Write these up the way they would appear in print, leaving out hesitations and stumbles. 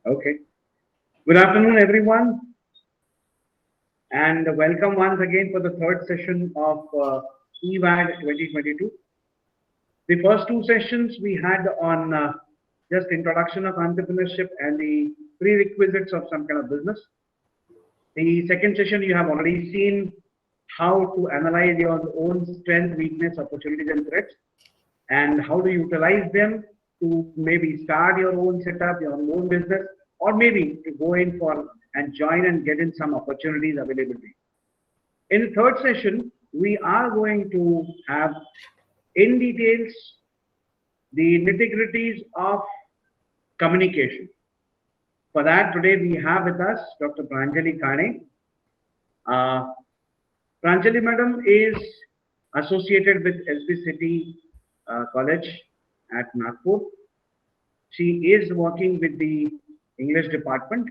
Okay. Good afternoon, everyone, and welcome once again for the third session of EVAD 2022. The first two sessions we had on just introduction of entrepreneurship and the prerequisites of some kind of business. The second session you have already seen how to analyze your own strength, weakness, opportunities, and threats, and how to utilize them to maybe start your own setup, your own business, or maybe to go in for and join and get in some opportunities available to you. In the third session, we are going to have in details the nitty-gritties of communication. For that, today we have with us Dr. Pranjali Kane. Pranjali Madam is associated with SB City College at Nagpur. She is working with the English department,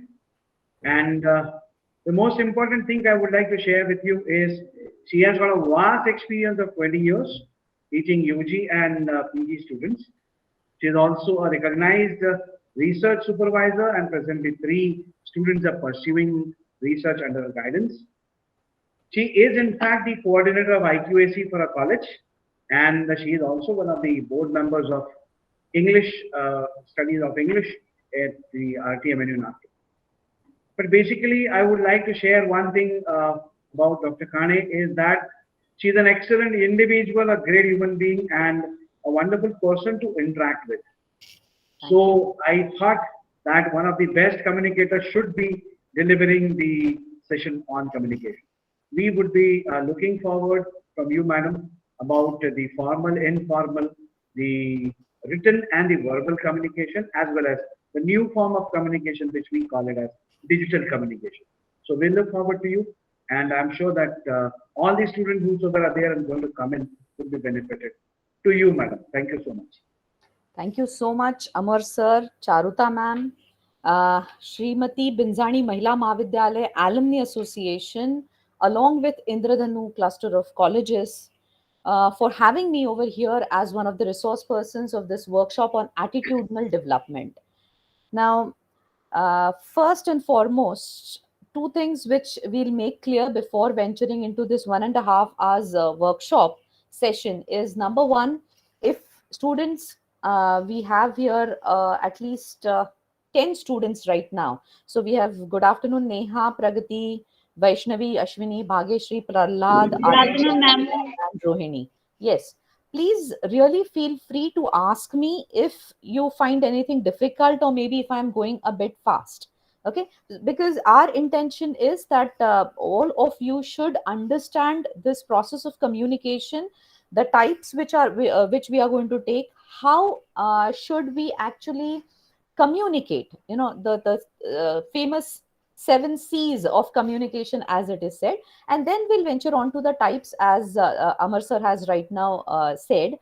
and the most important thing I would like to share with you is she has got a vast experience of 20 years teaching UG and PG students. She is also a recognized research supervisor, and presently 3 students are pursuing research under her guidance. She is in fact the coordinator of IQAC for a college, and she is also one of the board members of English studies of English at the RTMNU Nagpur. But basically, I would like to share one thing about Dr. Kane is that she's an excellent individual, a great human being, and a wonderful person to interact with. So I thought that one of the best communicators should be delivering the session on communication. We would be looking forward from you, madam, about the formal, informal, the written and the verbal communication, as well as the new form of communication, which we call it as digital communication. So we look forward to you, and I'm sure that all the students who are there and going to come in will be benefited. To you, madam. Thank you so much. Thank you so much, Amar sir, Charuta ma'am, Srimati Binzani Mahila Mahavidyalaya Alumni Association, along with Indradhanu cluster of colleges, for having me over here as one of the resource persons of this workshop on attitudinal development. Now, first and foremost, 2 things which we'll make clear before venturing into this 1.5 hours workshop session is, number one, if students, we have here at least 10 students right now. So we have good afternoon, Neha, Pragati, Vaishnavi, Ashwini, Bhageshri, Prahlad, and Rohini. Yes, please really feel free to ask me if you find anything difficult, or maybe if I'm going a bit fast. Okay, because our intention is that all of you should understand this process of communication, the types which we are going to take, how should we actually communicate, the famous 7 C's of communication, as it is said. And then we'll venture on to the types, as Amar sir has right now said.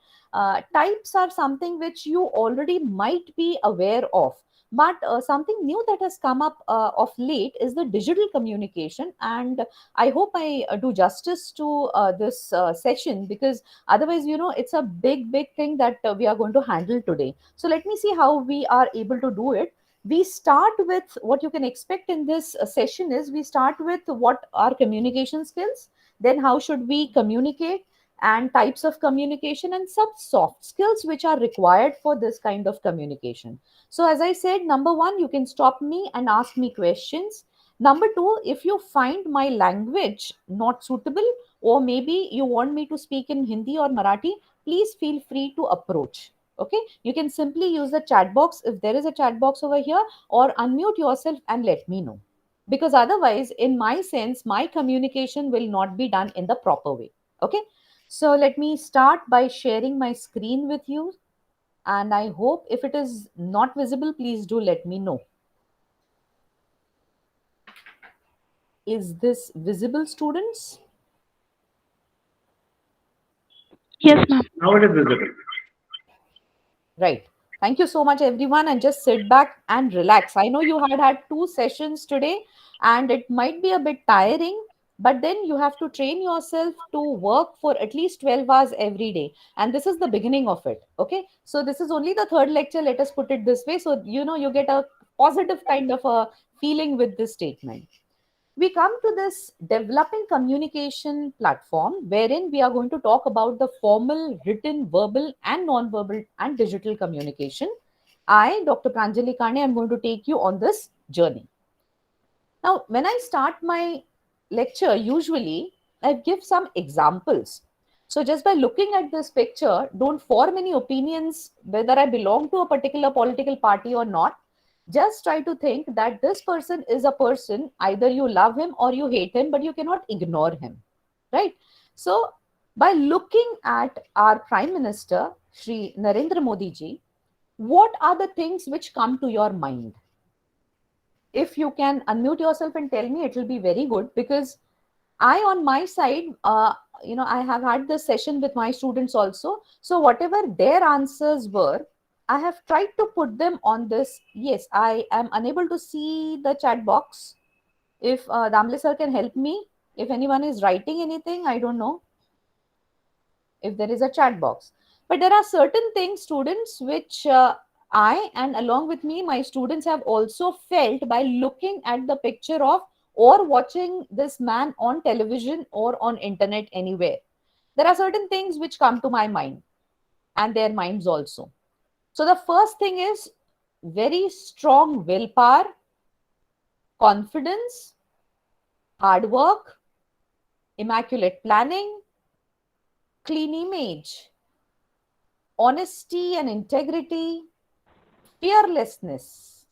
Types are something which you already might be aware of, but something new that has come up of late is the digital communication, and I hope I do justice to this session, because otherwise, it's a big thing that we are going to handle today. So let me see how we are able to do it. We start with what you can expect in this session is we start with what are communication skills, then how should we communicate, and types of communication, and some soft skills which are required for this kind of communication. So as I said, number one, you can stop me and ask me questions. Number two, if you find my language not suitable, or maybe you want me to speak in Hindi or Marathi, please feel free to approach. Okay, you can simply use the chat box if there is a chat box over here, or unmute yourself and let me know, because otherwise, in my sense, my communication will not be done in the proper way. Okay, so let me start by sharing my screen with you, and I hope if it is not visible, please do let me know. Is this visible, students? Yes, ma'am. Now it is visible. Right. Thank you so much, everyone, and just sit back and relax. I know you had 2 sessions today, and it might be a bit tiring, but then you have to train yourself to work for at least 12 hours every day, and this is the beginning of it. Okay, so this is only the third lecture, let us put it this way, so you get a positive kind of a feeling with this statement. We come to this developing communication platform wherein we are going to talk about the formal, written, verbal, and non-verbal and digital communication. I, Dr. Pranjali Kane, am going to take you on this journey. Now, when I start my lecture, usually I give some examples. So, just by looking at this picture, don't form any opinions whether I belong to a particular political party or not. Just try to think that this person is a person, either you love him or you hate him, but you cannot ignore him, right? So, by looking at our Prime Minister, Shri Narendra Modi ji, what are the things which come to your mind? If you can unmute yourself and tell me, it will be very good, because I, on my side, I have had this session with my students also. So whatever their answers were, I have tried to put them on this. Yes, I am unable to see the chat box. If Damle sir can help me, if anyone is writing anything, I don't know if there is a chat box. But there are certain things, students, which I and along with me, my students have also felt by looking at the picture of or watching this man on television or on internet anywhere. There are certain things which come to my mind and their minds also. So the first thing is very strong willpower, confidence, hard work, immaculate planning, clean image, honesty and integrity, fearlessness,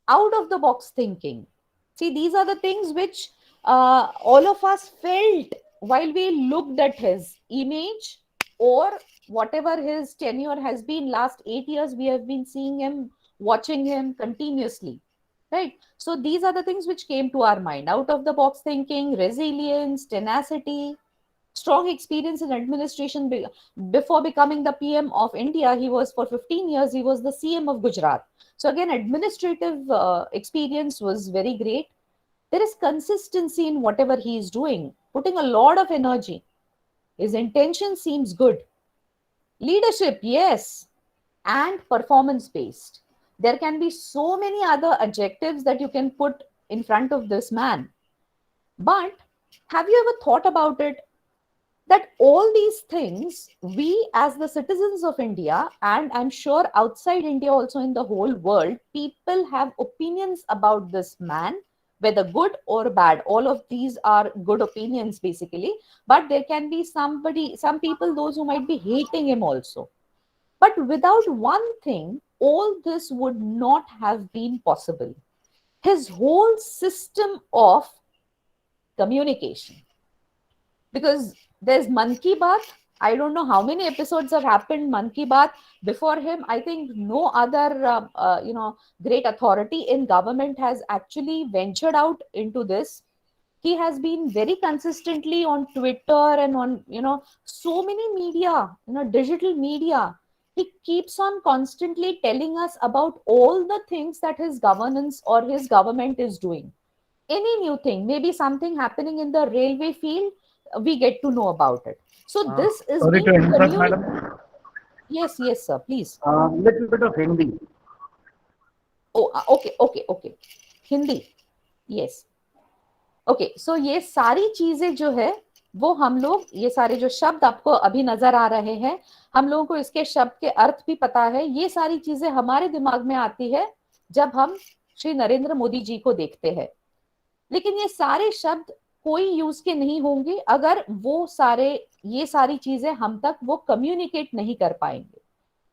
out of the box thinking. See, these are the things which all of us felt while we looked at his image, or whatever his tenure has been. Last 8 years, we have been seeing him, watching him continuously, right? So these are the things which came to our mind: out of the box thinking, resilience, tenacity, strong experience in administration. Before becoming the PM of India, he was for 15 years, he was the CM of Gujarat. So again, administrative experience was very great. There is consistency in whatever he is doing, putting a lot of energy. His intention seems good. Leadership, yes, and performance based. There can be so many other adjectives that you can put in front of this man. But have you ever thought about it, that all these things, we as the citizens of India, and I'm sure outside India also in the whole world, people have opinions about this man, whether good or bad. All of these are good opinions basically, but there can be some people, those who might be hating him also. But without one thing, all this would not have been possible: his whole system of communication. Because there's Man Ki Baat. I don't know how many episodes have happened Man Ki Baat. Before him, I think no other great authority in government has actually ventured out into this. He has been very consistently on Twitter and on so many media, digital media. He keeps on constantly telling us about all the things that his governance or his government is doing. Any new thing, maybe something happening in the railway field, we get to know about it. So this is Sorry being to interrupt, communicated. madam. Yes, sir, please. Little bit of Hindi. Oh, okay. Hindi. Yes. Okay so ये सारी चीजें जो है वो हम लोग, ये सारे जो शब्द आपको अभी नजर आ रहे हैं, हम लोगों को इसके शब्द के अर्थ भी पता है. ये सारी चीजें हमारे दिमाग में आती है जब हम श्री नरेंद्र मोदी जी को देखते हैं. लेकिन ये सारे शब्द कोई यूज के नहीं होंगे अगर वो सारे ये सारी चीजें हम तक वो कम्युनिकेट नहीं कर पाएंगे.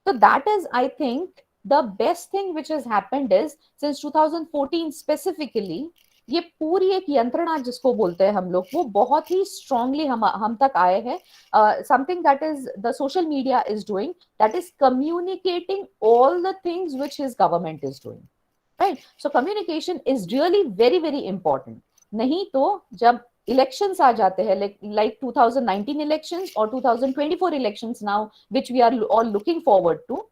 तो that is, I think, the best thing which has happened is since 2014 specifically, ये पूरी एक यंत्रणा जिसको बोलते हैं हम लोग, वो बहुत ही स्ट्रांगली हम तक आए हैं. Something that is the social media is doing, that is communicating all the things which his government is doing, right. So communication is really very very important. नहीं तो जब इलेक्शंस आ जाते हैं, like 2019 इलेक्शंस और 2024 elections now which we are all looking forward to,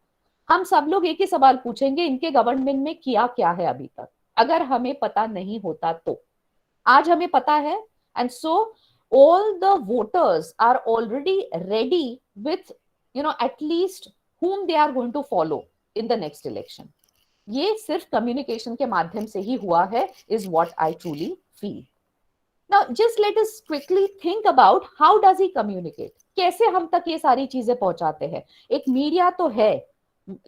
हम सब लोग एक ही सवाल पूछेंगे, इनके गवर्नमेंट में किया क्या है अभी तक, अगर हमें पता नहीं होता तो. आज हमें पता है, And so all the voters are already ready with, at least whom they are going to follow in the next election. ये सिर्फ कम्युनिकेशन के माध्यम से ही हुआ है, is what I truly feel. Now just let us quickly think about how does he communicate, कैसे हम तक ये सारी चीजें पहुंचाते हैं. एक मीडिया तो है,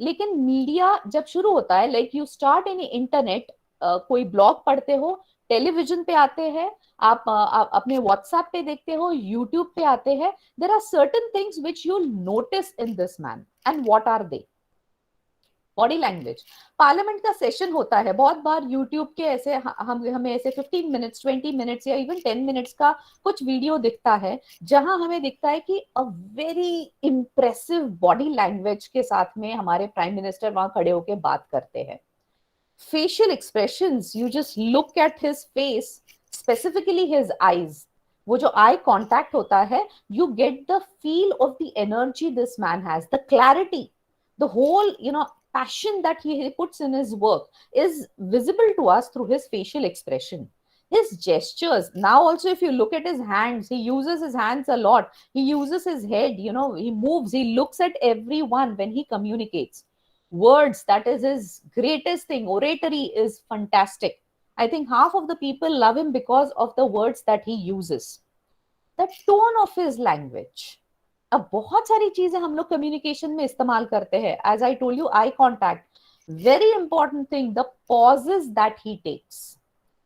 लेकिन मीडिया जब शुरू होता है, like you start in internet, कोई ब्लॉग पढ़ते हो, टेलीविजन पे आते हैं, आप अपने व्हाट्सएप पे देखते हो, यूट्यूब पे आते हैं, there are certain things which you notice in this man. And what are they? Body language. Parliament का सेशन होता है, बहुत बार यूट्यूब के ऐसे हमें ऐसे 15 मिनट्स 20 मिनट्स या इवन 10 मिनट्स का कुछ वीडियो दिखता है, जहां हमें दिखता है कि a very impressive body language के साथ में हमारे प्राइम मिनिस्टर वहां खड़े होकर बात करते हैं. Facial expressions, you just look at his face, specifically his eyes, वो जो आई कांटेक्ट होता है, you get the feel of the energy this man has, the clarity, the whole passion that he puts in his work is visible to us through his facial expression, his gestures. Now also if you look at his hands, he uses his hands a lot, he uses his head, he moves, he looks at everyone when he communicates. Words, that is his greatest thing. Oratory is fantastic. I think half of the people love him because of the words that he uses, the tone of his language. अब बहुत सारी चीजें हम लोग communication में इस्तेमाल करते हैं. As I told you, I contact, very important thing, the pauses that he takes,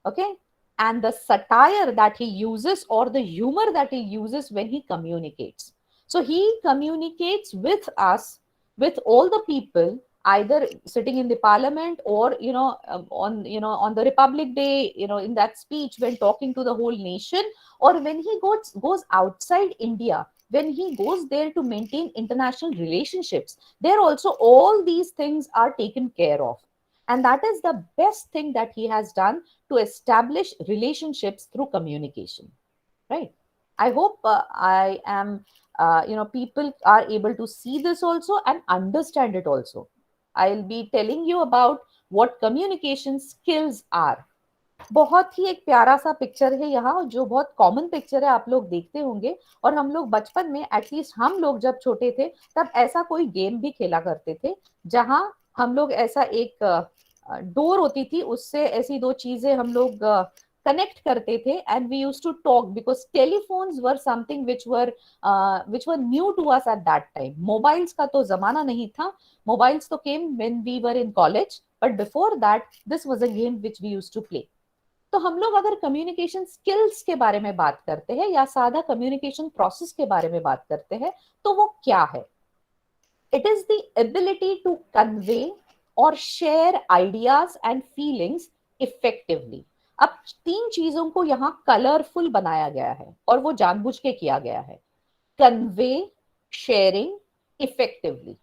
okay, and the satire that he uses or the humour that he uses when he communicates. So he communicates with us, with all the people, either sitting in the parliament or on the Republic Day, in that speech when talking to the whole nation, or when he goes outside India, when he goes there to maintain international relationships, there also all these things are taken care of. And that is the best thing that he has done to establish relationships through communication, right? I hope I am people are able to see this also and understand it also. I'll be telling you about what communication skills are. बहुत ही एक प्यारा सा picture है यहाँ, जो बहुत common picture है, आप लोग देखते होंगे. और हम लोग बचपन में, एटलीस्ट हम लोग जब छोटे थे, तब ऐसा कोई गेम भी खेला करते थे, जहां हम लोग ऐसा एक डोर होती थी, उससे ऐसी दो चीजें हम लोग कनेक्ट करते थे, and we used to talk, because telephones were something which were new to us at that time. Mobiles का तो जमाना नहीं था. मोबाइल्स तो came when we were in college, but before that this was a game which we used to play. तो हम लोग अगर कम्युनिकेशन स्किल्स के बारे में बात करते हैं, या सादा कम्युनिकेशन प्रोसेस के बारे में बात करते हैं, तो वो क्या है? It is the ability to convey or share ideas and feelings effectively. अब 3 चीजों को यहाँ कलरफुल बनाया गया है, और वो जानबूझ के किया गया है. कन्वे, शेयरिंग, इफेक्टिवली,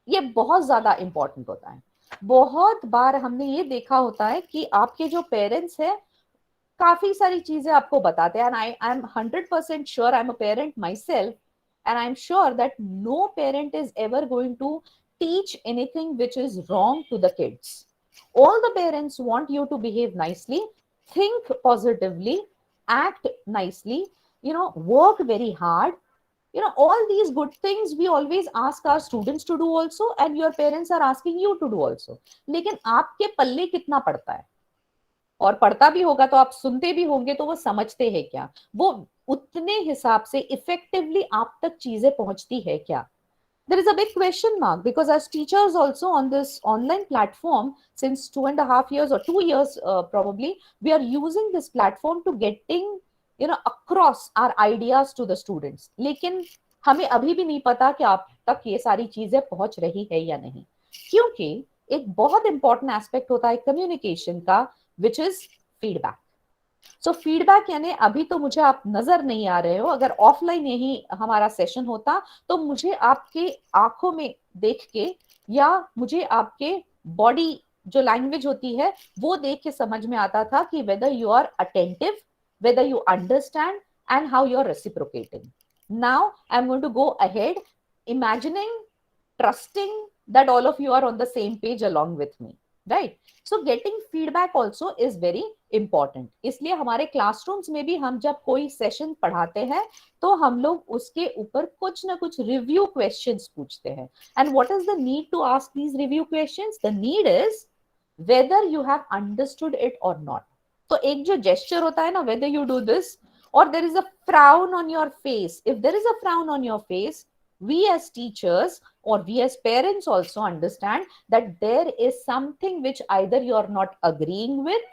ये बहुत ज्यादा इंपॉर्टेंट होता है. बहुत बार हमने ये देखा होता है कि आपके जो पेरेंट्स हैं, काफी सारी चीजें आपको बताते हैं, and I am 100% sure, I am a parent myself, and I am sure that no parent is ever going to teach anything which is wrong to the kids. All the parents want you to behave nicely, think positively, act nicely, work very hard. All these good things we always ask our students to do also, and your parents are asking you to do also. लेकिन आपके पल्ले कितना पड़ता है? और पढ़ता भी होगा तो आप सुनते भी होंगे, तो वो समझते हैं क्या? वो उतने हिसाब से इफेक्टिवली आप तक चीजें पहुंचती है क्या? There is a big question mark, because as teachers also on this online platform since 2.5 years or 2 years probably, we are using this platform to getting across our ideas to the students. लेकिन हमें अभी भी नहीं पता कि आप तक ये सारी चीजें पहुंच रही है या नहीं, क्योंकि एक बहुत इंपॉर्टेंट एस्पेक्ट होता है कम्युनिकेशन का, which is feedback. So feedback यानी, अभी तो मुझे आप नजर नहीं आ रहे हो, अगर ऑफलाइन यही हमारा सेशन होता तो मुझे आपके आंखों में देख के, या मुझे आपके बॉडी जो लैंग्वेज होती है वो देख के समझ में आता था कि whether you are attentive, whether you understand, and how you are reciprocating. Now I am going to go ahead, imagining, trusting that all of you are on the same page along with me. Right? So getting feedback also is very important. इसलिए हमारे classrooms में भी हम जब कोई session पढ़ाते हैं तो हम लोग उसके ऊपर कुछ ना कुछ रिव्यू क्वेश्चंस पूछते हैं. And what is the need to ask these review questions? The need is whether you have understood it or not. तो एक जो gesture होता है ना, whether you do this or there is a frown on your face. If there is a frown on your face, we as teachers or we as parents also understand that there is something which either you are not agreeing with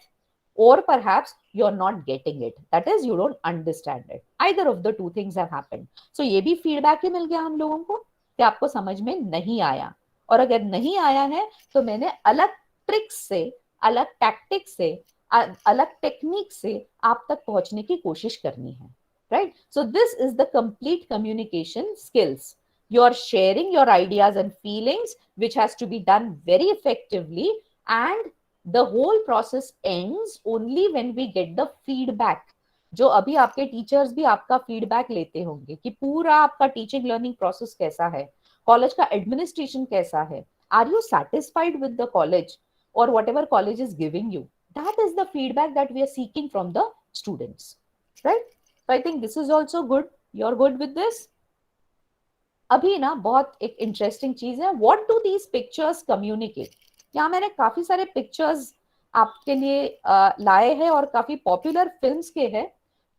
or perhaps you're not getting it. That is, you don't understand it. Either of the two things have happened. So ये भी feedback ही मिल गया हम लोगों को कि आपको समझ में नहीं आया. और अगर नहीं आया है तो मैंने अलग ट्रिक्स से, अलग टैक्टिक से, अलग टेक्निक से आप तक पहुंचने की कोशिश करनी है. Right? So this is the complete communication skills. You are sharing your ideas and feelings, which has to be done very effectively, and the whole process ends only when we get the feedback. जो अभी आपके teachers भी आपका feedback लेते होंगे कि पूरा आपका टीचिंग लर्निंग प्रोसेस कैसा है, कॉलेज का एडमिनिस्ट्रेशन कैसा है, are you satisfied with the college or whatever college is giving you? That is the feedback that we are seeking from the students, right? So I think this is also good. You're good with this? अभी ना बहुत एक interesting चीज है, what do these pictures communicate. यहाँ मैंने काफी सारे पिक्चर्स आपके लिए लाए हैं और काफी पॉपुलर फिल्म्स के हैं,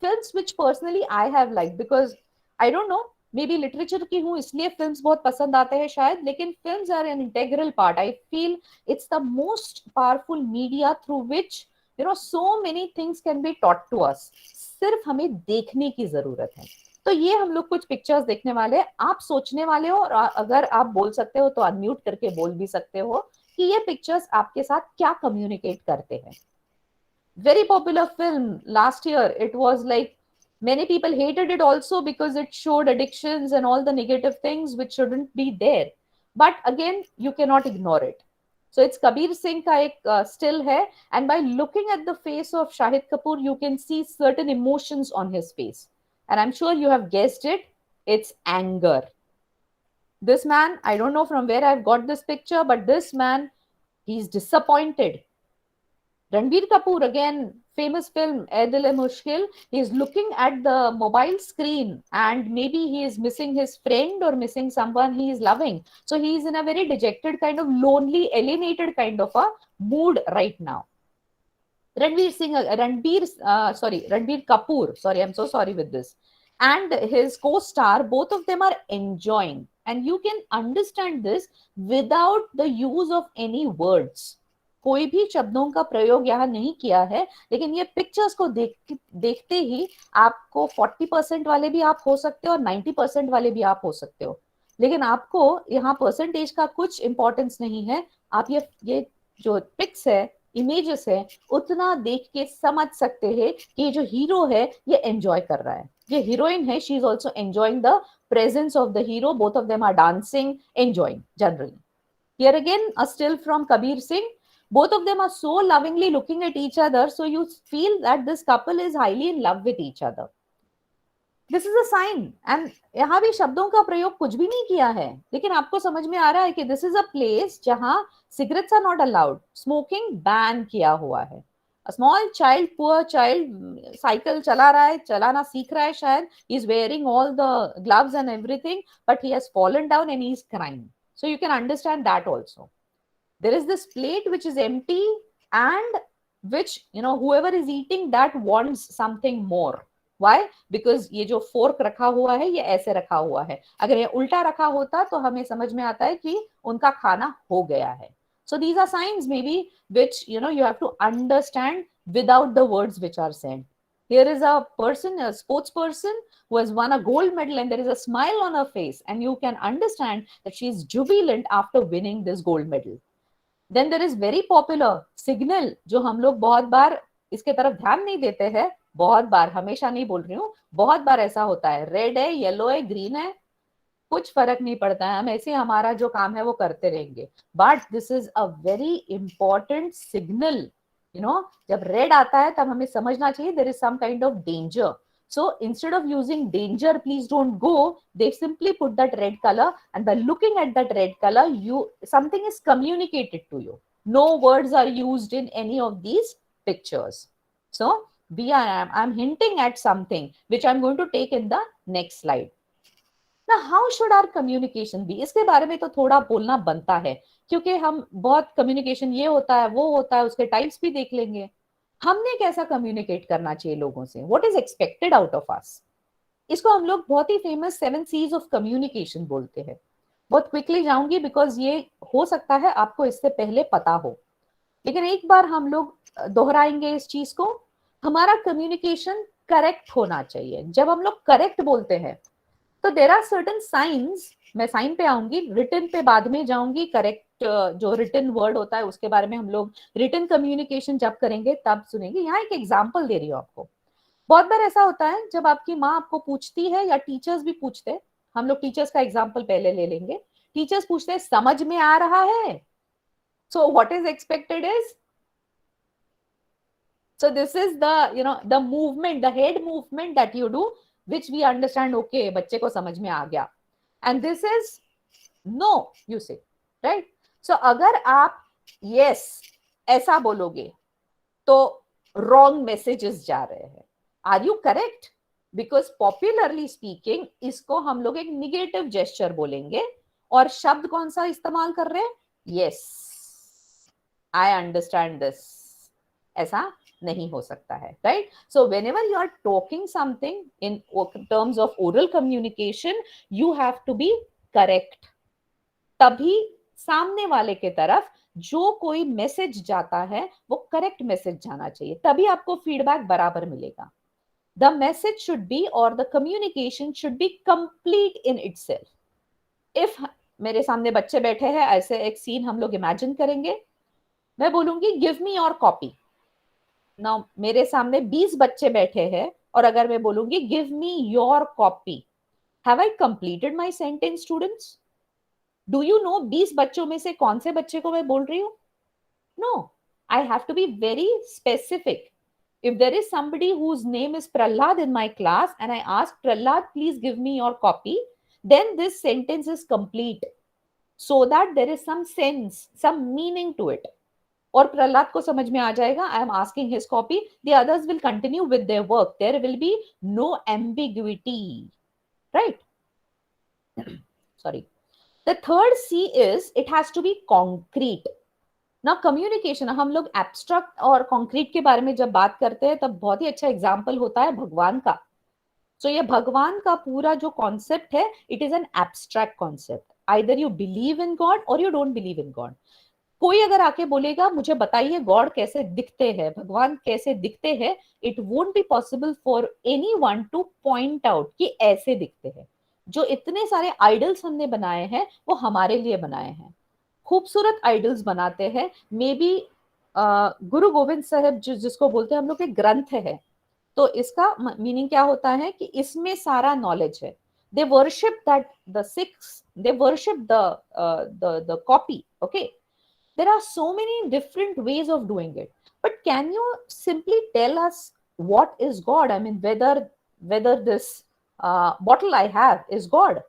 films which personally I have like, because I don't no, may be literature की हूँ इसलिए फिल्म्स बहुत पसंद आते हैं शायद, लेकिन films are an integral part. I feel it's the most powerful media through which so many things can be taught to us. सिर्फ हमें देखने की जरूरत है. तो ये हम लोग कुछ पिक्चर्स देखने वाले हैं. आप सोचने वाले हो और अगर आप बोल सकते हो तो अनम्यूट करके बोल भी सकते हो कि ये पिक्चर्स आपके साथ क्या कम्युनिकेट करते हैं. Very popular film last year. It was like many people hated it also because it showed addictions and all the negative things which shouldn't be there, but again you cannot ignore it. So it's Kabir Singh ka ek still hai, and by looking at the face of Shahid Kapoor you can see certain emotions on his face. And I'm sure you have guessed it. It's anger. This man, I don't know from where I've got this picture, but this man, he's disappointed. Ranbir Kapoor, again, famous film, Ae Dil Hai Mushkil, he's looking at the mobile screen and maybe he is missing his friend or missing someone he is loving. So he's in a very dejected, kind of lonely, alienated kind of a mood right now. Ranbir Kapoor, sorry, I'm so sorry with this, and his co-star, both of them are enjoying, and you can understand this without the use of any words. कोई भी शब्दों का प्रयोग यहाँ नहीं किया है, लेकिन ये पिक्चर्स को देखते ही आपको 40% वाले भी आप हो सकते हो और 90% वाले भी आप हो सकते हो, लेकिन आपको यहाँ परसेंटेज का कुछ इंपॉर्टेंस नहीं है. आप ये जो पिक्स है, इमेजेस है, उतना देख के समझ सकते हैं कि ये जो हीरो है ये एंजॉय कर रहा है, ये हीरोइन है, she is also enjoying the presence of the hero. Both of them are dancing, enjoying generally. Here again, a still from Kabir Singh. Both of them are so lovingly looking at each other, so you feel that this couple is highly in love with each other. This is a sign. And यहाँ भी शब्दों का प्रयोग कुछ भी नहीं किया है, लेकिन आपको समझ में आ रहा है कि this is a place जहाँ cigarettes are not allowed, smoking ban किया हुआ है. A small child, poor child, cycle चला रहा है, चलाना सीख रहा है शायद. He is wearing all the gloves and everything, but he has fallen down and he is crying. So you can understand that also. There is this plate which is empty and which, whoever is eating that wants something more. Why? Because ये जो fork रखा हुआ है ये ऐसे रखा हुआ है. अगर ये उल्टा रखा होता तो हमें समझ में आता है कि उनका खाना हो गया है. So these are signs maybe which, you have to understand without the words which are said. Here is a person, a sports person who has won a gold medal and there is a smile on her face and you can understand that she is jubilant after winning this gold medal. Then there is very popular signal जो हम लोग बहुत बार इसके तरफ ध्यान नहीं देते हैं. बहुत बार, हमेशा नहीं बोल रही हूँ, बहुत बार ऐसा होता है. रेड है, येलो है, ग्रीन है, कुछ फर्क नहीं पड़ता है, हम ऐसे हमारा जो काम है वो करते रहेंगे. But this is a very important signal. जब रेड आता है तब हमें समझना चाहिए there is some kind of danger. So instead of using danger, please don't go, they simply put that red color, and by looking at that red color, something is communicated to you. No words are used in any of these pictures. So I'm hinting at something which I'm going to take in the next slide. Now how should our communication be? इसके बारे में तो थोड़ा बोलना बनता है, क्योंकि हम बहुत कम्युनिकेशन ये होता है वो होता है, उसके टाइप्स भी देख लेंगे. हमने कैसा कम्युनिकेट करना चाहिए लोगों से, what is expected out of us. इसको हम लोग बहुत ही फेमस 7 C's ऑफ कम्युनिकेशन बोलते हैं. बहुत क्विकली जाऊंगी बिकॉज ये हो सकता है आपको इससे पहले पता हो, लेकिन एक बार हम लोग दोहराएंगे इस चीज को. हमारा कम्युनिकेशन करेक्ट होना चाहिए. जब हम लोग करेक्ट बोलते हैं तो देर आर सर्टन साइंस. मैं साइन पे आऊंगी, रिटन पे बाद में जाऊंगी. करेक्ट जो रिटन वर्ड होता है उसके बारे में हम लोग रिटन कम्युनिकेशन जब करेंगे तब सुनेंगे. यहाँ एक एग्जाम्पल दे रही हूँ आपको. बहुत बार ऐसा होता है जब आपकी माँ आपको पूछती है, या टीचर्स भी पूछते हैं, हम लोग टीचर्स का एग्जाम्पल पहले ले लेंगे. टीचर्स पूछते हैं समझ में आ रहा है. So what is expected is, so this is the movement, the head movement that you do, which we understand, okay, बच्चे को समझ में आ गया. And this is no, you say, right? So अगर आप yes ऐसा बोलोगे तो wrong messages जा रहे हैं. Are you correct? Because popularly speaking इसको हम लोग एक negative gesture बोलेंगे, और शब्द कौन सा इस्तेमाल कर रहे हैं? Yes, I understand this. ऐसा नहीं हो सकता है, right? So whenever you are talking something in terms of oral communication, you have to be correct. तभी सामने वाले के तरफ जो कोई मैसेज जाता है वो करेक्ट मैसेज जाना चाहिए, तभी आपको फीडबैक बराबर मिलेगा. The message should be, or the communication should be complete in itself. If मेरे सामने बच्चे बैठे हैं, ऐसे एक सीन हम लोग इमेजिन करेंगे. मैं बोलूंगी give me your copy. Now मेरे सामने 20 बच्चे बैठे हैं, और अगर मैं बोलूंगी give me your copy, have I completed my sentence students? Do you know 20 बच्चों में से कौन से बच्चे को मैं बोल रही हूँ? No, I have to be very specific. If there is somebody whose name is Prahlad in my class and I ask Prahlad, please give me your copy, then this sentence is complete, so that there is some sense, some meaning to it. और प्रहलाद को समझ में आ जाएगा, I am asking his copy. The others will continue with their work. There will be no ambiguity, right? Sorry. The third C is it has to be concrete. ना communication, हम लोग abstract और कॉन्क्रीट के बारे में जब बात करते हैं तब बहुत ही अच्छा एग्जाम्पल होता है भगवान का. सो ये भगवान का पूरा जो कॉन्सेप्ट है, it is an abstract concept. Either you believe in God or you don't believe in God. कोई अगर आके बोलेगा मुझे बताइए गॉड कैसे दिखते हैं, भगवान कैसे दिखते हैं, it won't be possible for anyone two point out कि ऐसे दिखते हैं. जो इतने सारे आइडल्स हमने बनाए हैं वो हमारे लिए बनाए हैं. खूबसूरत आइडल्स बनाते हैं. मे बी गुरु गोविंद साहब जिसको बोलते हैं हम लोग एक ग्रंथ है, तो इसका मीनिंग क्या होता है कि इसमें सारा नॉलेज है. They worship that the six, they worship the copy. Okay, there are so many different ways of doing it, but can you simply tell us what is God? I mean, whether this bottle I have is God?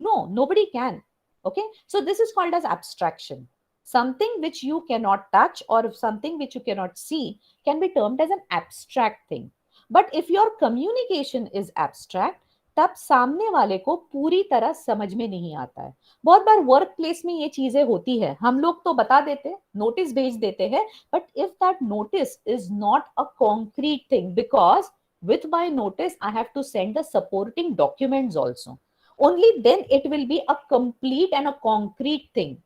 No, nobody can. Okay, so this is called as abstraction. Something which you cannot touch or something which you cannot see can be termed as an abstract thing. But if your communication is abstract, तब सामने वाले को पूरी तरह समझ में नहीं आता है. बहुत बार वर्क प्लेस में ये चीजें होती है. हम लोग तो बता देते हैं, नोटिस भेज देते हैं, but if that notice is not a concrete thing, because with my notice I have to send the supporting documents also, only then it will be a complete and a concrete thing.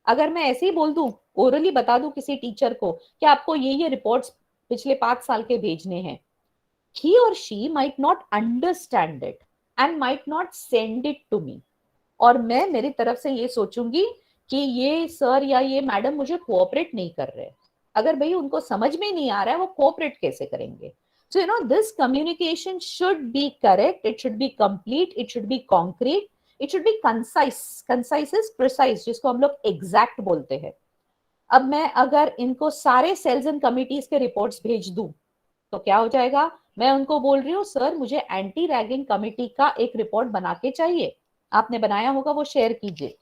अगर मैं ऐसे ही बोल दूं, orally बता दूं किसी teacher को कि आपको ये रिपोर्ट्स पिछले 5 साल के भेजने हैं, he or she might not understand it and might not send it to me. और मैं मेरी तरफ से ये सोचूंगी कि ये सर या ये मैडम मुझे कोऑपरेट नहीं कर रहे. अगर भाई उनको समझ में नहीं आ रहा है वो कोऑपरेट कैसे करेंगे? So this communication should be correct, it should be complete, it should be concrete, it should be concise. Concise is precise, जिसको हम लोग exact बोलते हैं. अब मैं अगर इनको सारे सेल्स एंड कमिटीज के रिपोर्ट्स भेज दूं तो क्या हो जाएगा? मैं उनको बोल रही हूँ सर मुझे एंटी रैगिंग कमिटी का एक रिपोर्ट बना के चाहिए, आपने बनाया होगा वो शेयर कीजिए.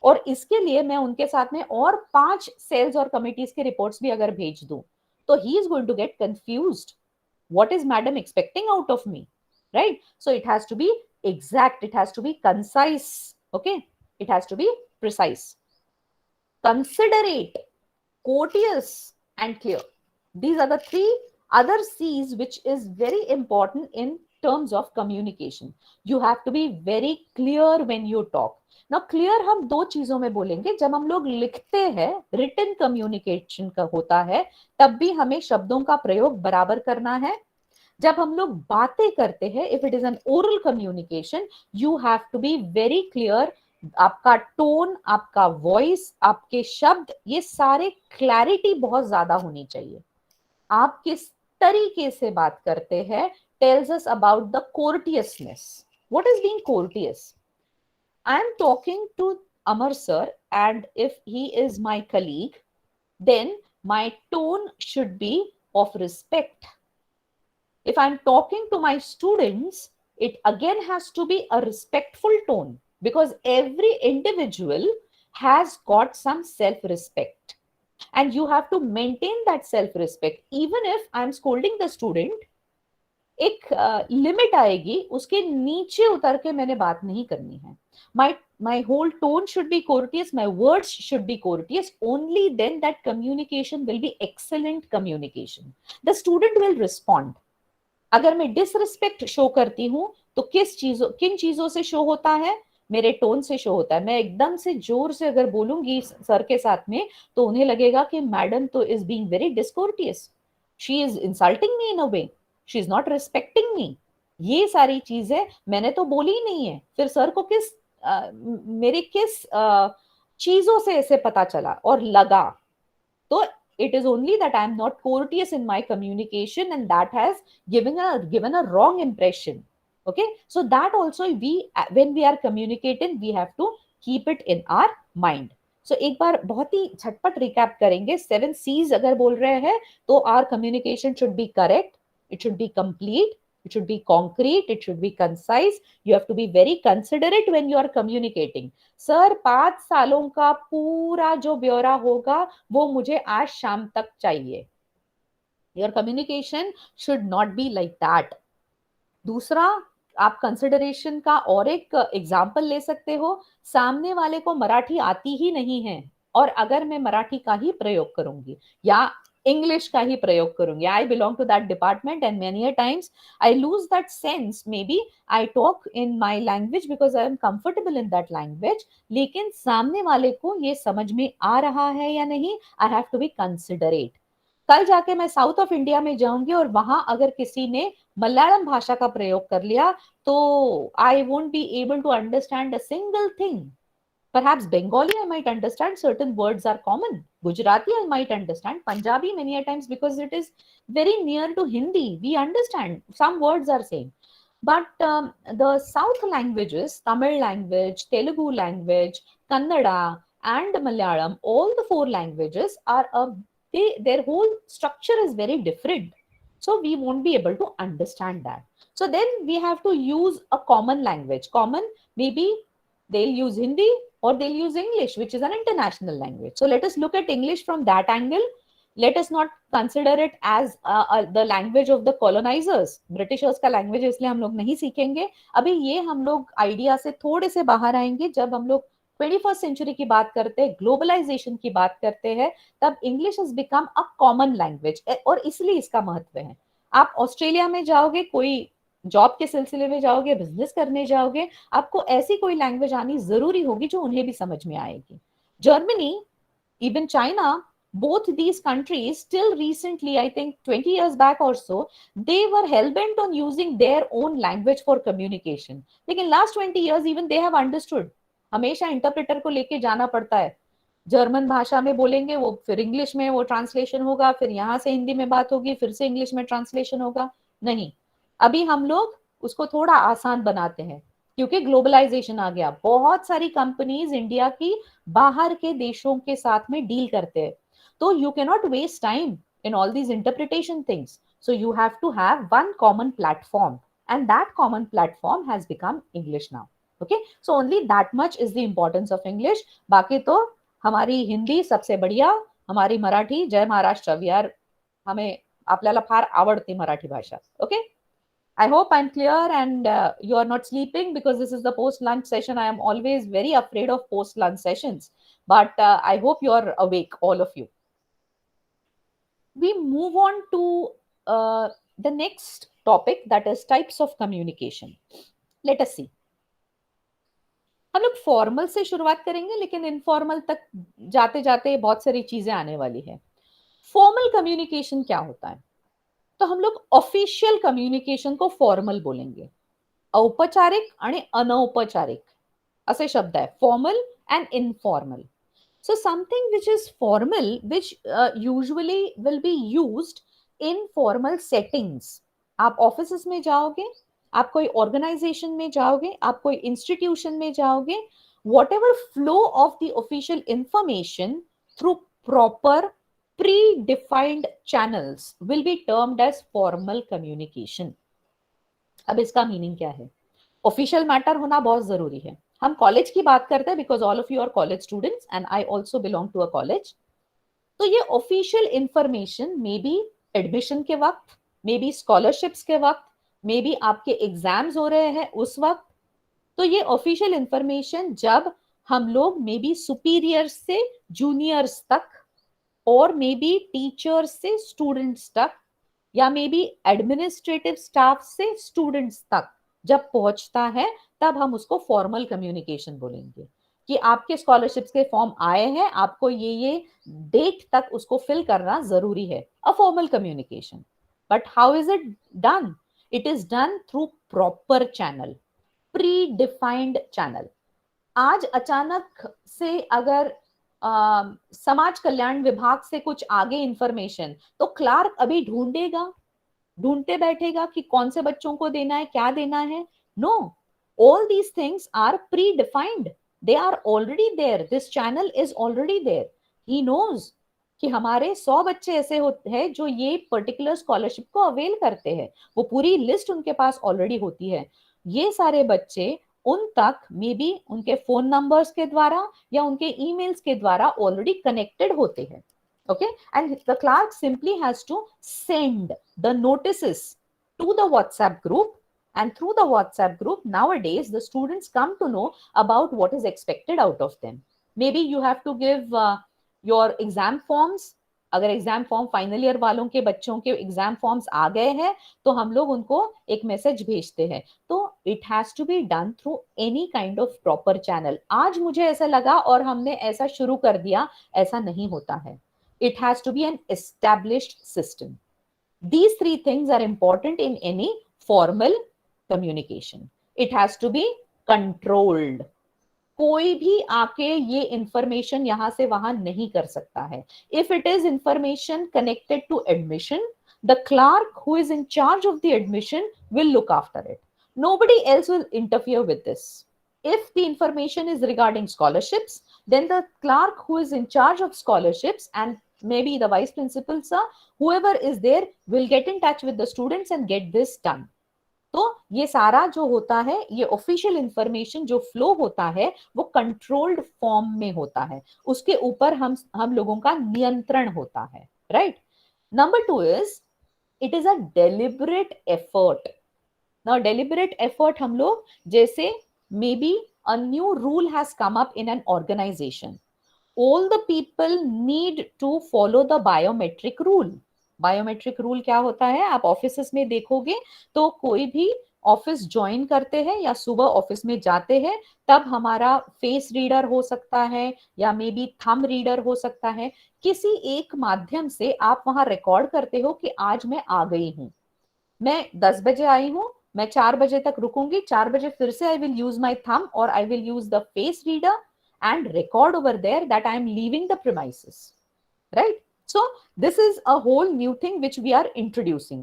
और इसके लिए मैं उनके साथ में और 5 सेल्स और कमिटीज के रिपोर्ट्स भी अगर भेज दूं तो he is going to get confused. What is madam expecting out of me, right? So it has to be exact, it has to be concise, okay, it has to be precise, considerate, courteous, and clear. These are the 3 other C's which is very important in terms of communication. You have to be very clear when you talk. Now clear हम 2 चीजों में बोलेंगे. जब हम लोग लिखते हैं, written communication का होता है, तब भी हमें शब्दों का प्रयोग बराबर करना है. जब हम लोग बातें करते हैं, if it is an oral communication, you have to be very clear. आपका टोन, आपका वॉइस, आपके शब्द, ये सारे क्लैरिटी बहुत ज्यादा होनी चाहिए. आप किस तरीके से बात करते हैं tells us about the courteousness. What is being courteous? I am talking to Amar sir, and if he is my colleague, then my tone should be of respect. If I'm talking to my students, it again has to be a respectful tone, because every individual has got some self-respect, and you have to maintain that self-respect. Even if I'm scolding the student, एक limit आएगी, उसके नीचे उतर के मैंने बात नहीं करनी है. My whole tone should be courteous, my words should be courteous. Only then that communication will be excellent communication. The student will respond. अगर मैं डिसरिस्पेक्ट शो करती हूं तो किन चीजों से शो होता है? मेरे टोन से शो होता है. मैं एकदम से जोर से अगर बोलूंगी सर के साथ में, तो उन्हें लगेगा कि मैडम तो is being very discourteous, she is insulting me in a way, she is not respecting me. ये सारी चीजें मैंने तो बोली ही नहीं है. फिर सर को मेरे किस चीजों से ऐसे पता चला और लगा? तो it is only that I am not courteous in my communication, and that has given a wrong impression. Okay, so that also when we are communicating, we have to keep it in our mind. So एक बार बहुत ही झटपट recap करेंगे. 7 C's अगर बोल रहे हैं तो our communication should be correct, it should be complete, it should be concrete, it should be concise. You have to be very considerate when you are communicating. Sir 5 सालों का पूरा जो ब्यौरा होगा वो मुझे आज शाम तक चाहिए. Your communication should not be like that. दूसरा, आप कंसिडरेशन का और एक एग्जाम्पल ले सकते हो. सामने वाले को मराठी आती ही नहीं है, और अगर मैं मराठी का ही प्रयोग करूंगी या इंग्लिश का ही प्रयोग करूंगी, I belong to that department, and many times I lose that sense. Maybe I talk in my language because I am comfortable in that language, लेकिन सामने वाले को ये समझ में आ रहा है या नहीं, I have to be considerate. कल जाके मैं साउथ ऑफ इंडिया में जाऊंगी और वहां अगर किसी ने मलयालम भाषा का प्रयोग कर लिया तो I won't be able to understand a single thing. Perhaps Bengali I might understand, certain words are common. Gujarati I might understand. Punjabi many a times, because it is very near to Hindi, we understand some words are same. But the South languages, Tamil language, Telugu language, Kannada and Malayalam, all the 4 languages are their whole structure is very different. So we won't be able to understand that. So then we have to use a common language. Common, maybe they'll use Hindi or they'll use English, which is an international language. So let us look at English from that angle. Let us not consider it as the language of the colonizers. Britishers का language इसलिए हम लोग नहीं सीखेंगे. अभी ये हम लोग आइडिया से थोड़े से बाहर आएंगे जब हम लोग 21st सेंचुरी की बात करते हैं, ग्लोबलाइजेशन की बात करते हैं, तब English has become a common language, और इसलिए इसका महत्व है. आप ऑस्ट्रेलिया में जाओगे, कोई जॉब के सिलसिले में जाओगे, बिजनेस करने जाओगे, आपको ऐसी कोई लैंग्वेज आनी जरूरी होगी जो उन्हें भी समझ में आएगी. Germany, even China, both these countries till recently, I think 20 years back or so, they were hell-bent on using their own language for communication. लेकिन last 20 years even they have understood. हमेशा इंटरप्रेटर को लेके जाना पड़ता है. German भाषा में बोलेंगे, वो फिर इंग्लिश में वो ट्रांसलेशन होगा, फिर यहाँ से हिंदी में बात होगी, फिर से इंग्लिश में ट्रांसलेशन होगा. नहीं, अभी हम लोग उसको थोड़ा आसान बनाते हैं क्योंकि ग्लोबलाइजेशन आ गया. बहुत सारी कंपनीज इंडिया की बाहर के देशों के साथ में डील करते हैं, तो you can not waste time in all these interpretation things. So you have to have one common platform, and that common platform has become English now. Okay, so only that much is the importance of English. बाकी तो हमारी हिंदी सबसे बढ़िया, हमारी मराठी, जय Maharashtra, we are, हमें आपल्याला फार आवडते मराठी भाषा. Okay, I hope I'm clear and you are not sleeping, because this is the post lunch session. I am always very afraid of post lunch sessions, but I hope you are awake, all of you. We move on to the next topic, that is types of communication. Let us see. हम लोग formal से शुरुआत करेंगे, लेकिन informal तक जाते जाते बहुत सारी चीजें आने वाली है. फॉर्मल कम्युनिकेशन क्या होता है? तो हम लोग ऑफिशियल कम्युनिकेशन को फॉर्मल बोलेंगे. औपचारिक आणि अनौपचारिक असे शब्द आहे, formal and informal. So something which is formal, which usually will be used in formal settings. आप ऑफिसेस में जाओगे, आप कोई ऑर्गेनाइजेशन में जाओगे, आप कोई इंस्टीट्यूशन में जाओगे, whatever flow of the official information through proper predefined channels will be termed as formal communication. अब इसका मीनिंग क्या है? ऑफिशियल मैटर होना बहुत जरूरी है. हम कॉलेज की बात करते हैं, because all of you are college students and I also belong to a college. तो ये official information maybe admission के वक्त, मे बी स्कॉलरशिप्स के वक्त, मे बी आपके एग्जाम्स हो रहे हैं उस वक्त. तो ये ऑफिशियल इंफॉर्मेशन जब हम लोग मे बी सुपीरियर्स से जूनियर्स तक, और मे बी टीचर्स से स्टूडेंट्स तक, या मे बी एडमिनिस्ट्रेटिव स्टाफ से स्टूडेंट्स तक जब पहुंचता है, तब हम उसको फॉर्मल कम्युनिकेशन बोलेंगे. कि आपके स्कॉलरशिप्स के फॉर्म आए हैं, आपको ये डेट तक उसको फिल करना जरूरी है. A formal communication. But how is it done? It is done through proper channel, pre defined channel. आज अचानक से अगर समाज कल्याण विभाग से कुछ आगे इंफॉर्मेशन, तो क्लार्क अभी ढूंढते बैठेगा कि कौन से बच्चों को देना है, क्या देना है. No, all these things are predefined. They are already there. This channel is already there. He knows कि हमारे 100 बच्चे ऐसे होते हैं जो ये पर्टिकुलर स्कॉलरशिप को अवेल करते हैं. वो पूरी लिस्ट उनके पास ऑलरेडी होती है. ये सारे बच्चे उन तक मे बी उनके फोन नंबर्स के द्वारा या उनके ईमेल्स के द्वारा ऑलरेडी कनेक्टेड होते हैं. Okay, and the clerk simply has to send the notices to the WhatsApp group, and through the WhatsApp group nowadays the students come to know about what is expected out of them. Maybe you have to give your exam forms. अगर exam form final year वालों के बच्चों के exam forms आ गए हैं, तो हम लोग उनको एक मैसेज भेजते हैं. तो it has to be done through any kind of proper channel. आज मुझे ऐसा लगा और हमने ऐसा शुरू कर दिया, ऐसा नहीं होता है. It has to be an established system. These three things are important in any formal communication. It has to be controlled. कोई भी आके ये इंफॉर्मेशन यहां से वहां नहीं कर सकता है. If it is information connected to admission, the clerk who is in charge of the admission will look after it. Nobody else will interfere with this. If the information is regarding scholarships, then the clerk who is in charge of scholarships and maybe the vice principal sir, whoever is there, will get in touch with the students and get this done. तो ये सारा जो होता है, ये official information जो flow होता है, वो कंट्रोल्ड फॉर्म में होता है. उसके ऊपर हम लोगों का नियंत्रण होता है. Right. Number 2 is it is a deliberate effort. Now deliberate effort हम लोग, जैसे may be a new rule has come up in an organization. All the people need to follow the biometric rule. Biometric rule क्या होता है? आप office में देखोगे तो कोई भी ऑफिस ज्वाइन करते हैं या सुबह ऑफिस में जाते हैं, तब हमारा फेस रीडर हो सकता है या मे बी थंब रीडर हो सकता है. किसी एक माध्यम से आप वहां रिकॉर्ड करते हो कि आज मैं आ गई हूं, मैं 10 बजे आई हूं, मैं 4 बजे तक रुकूंगी, 4 बजे फिर से I will use my thumb or I will use the face reader and record over there that I am leaving the premises. Right? So this is a whole new thing which we are introducing.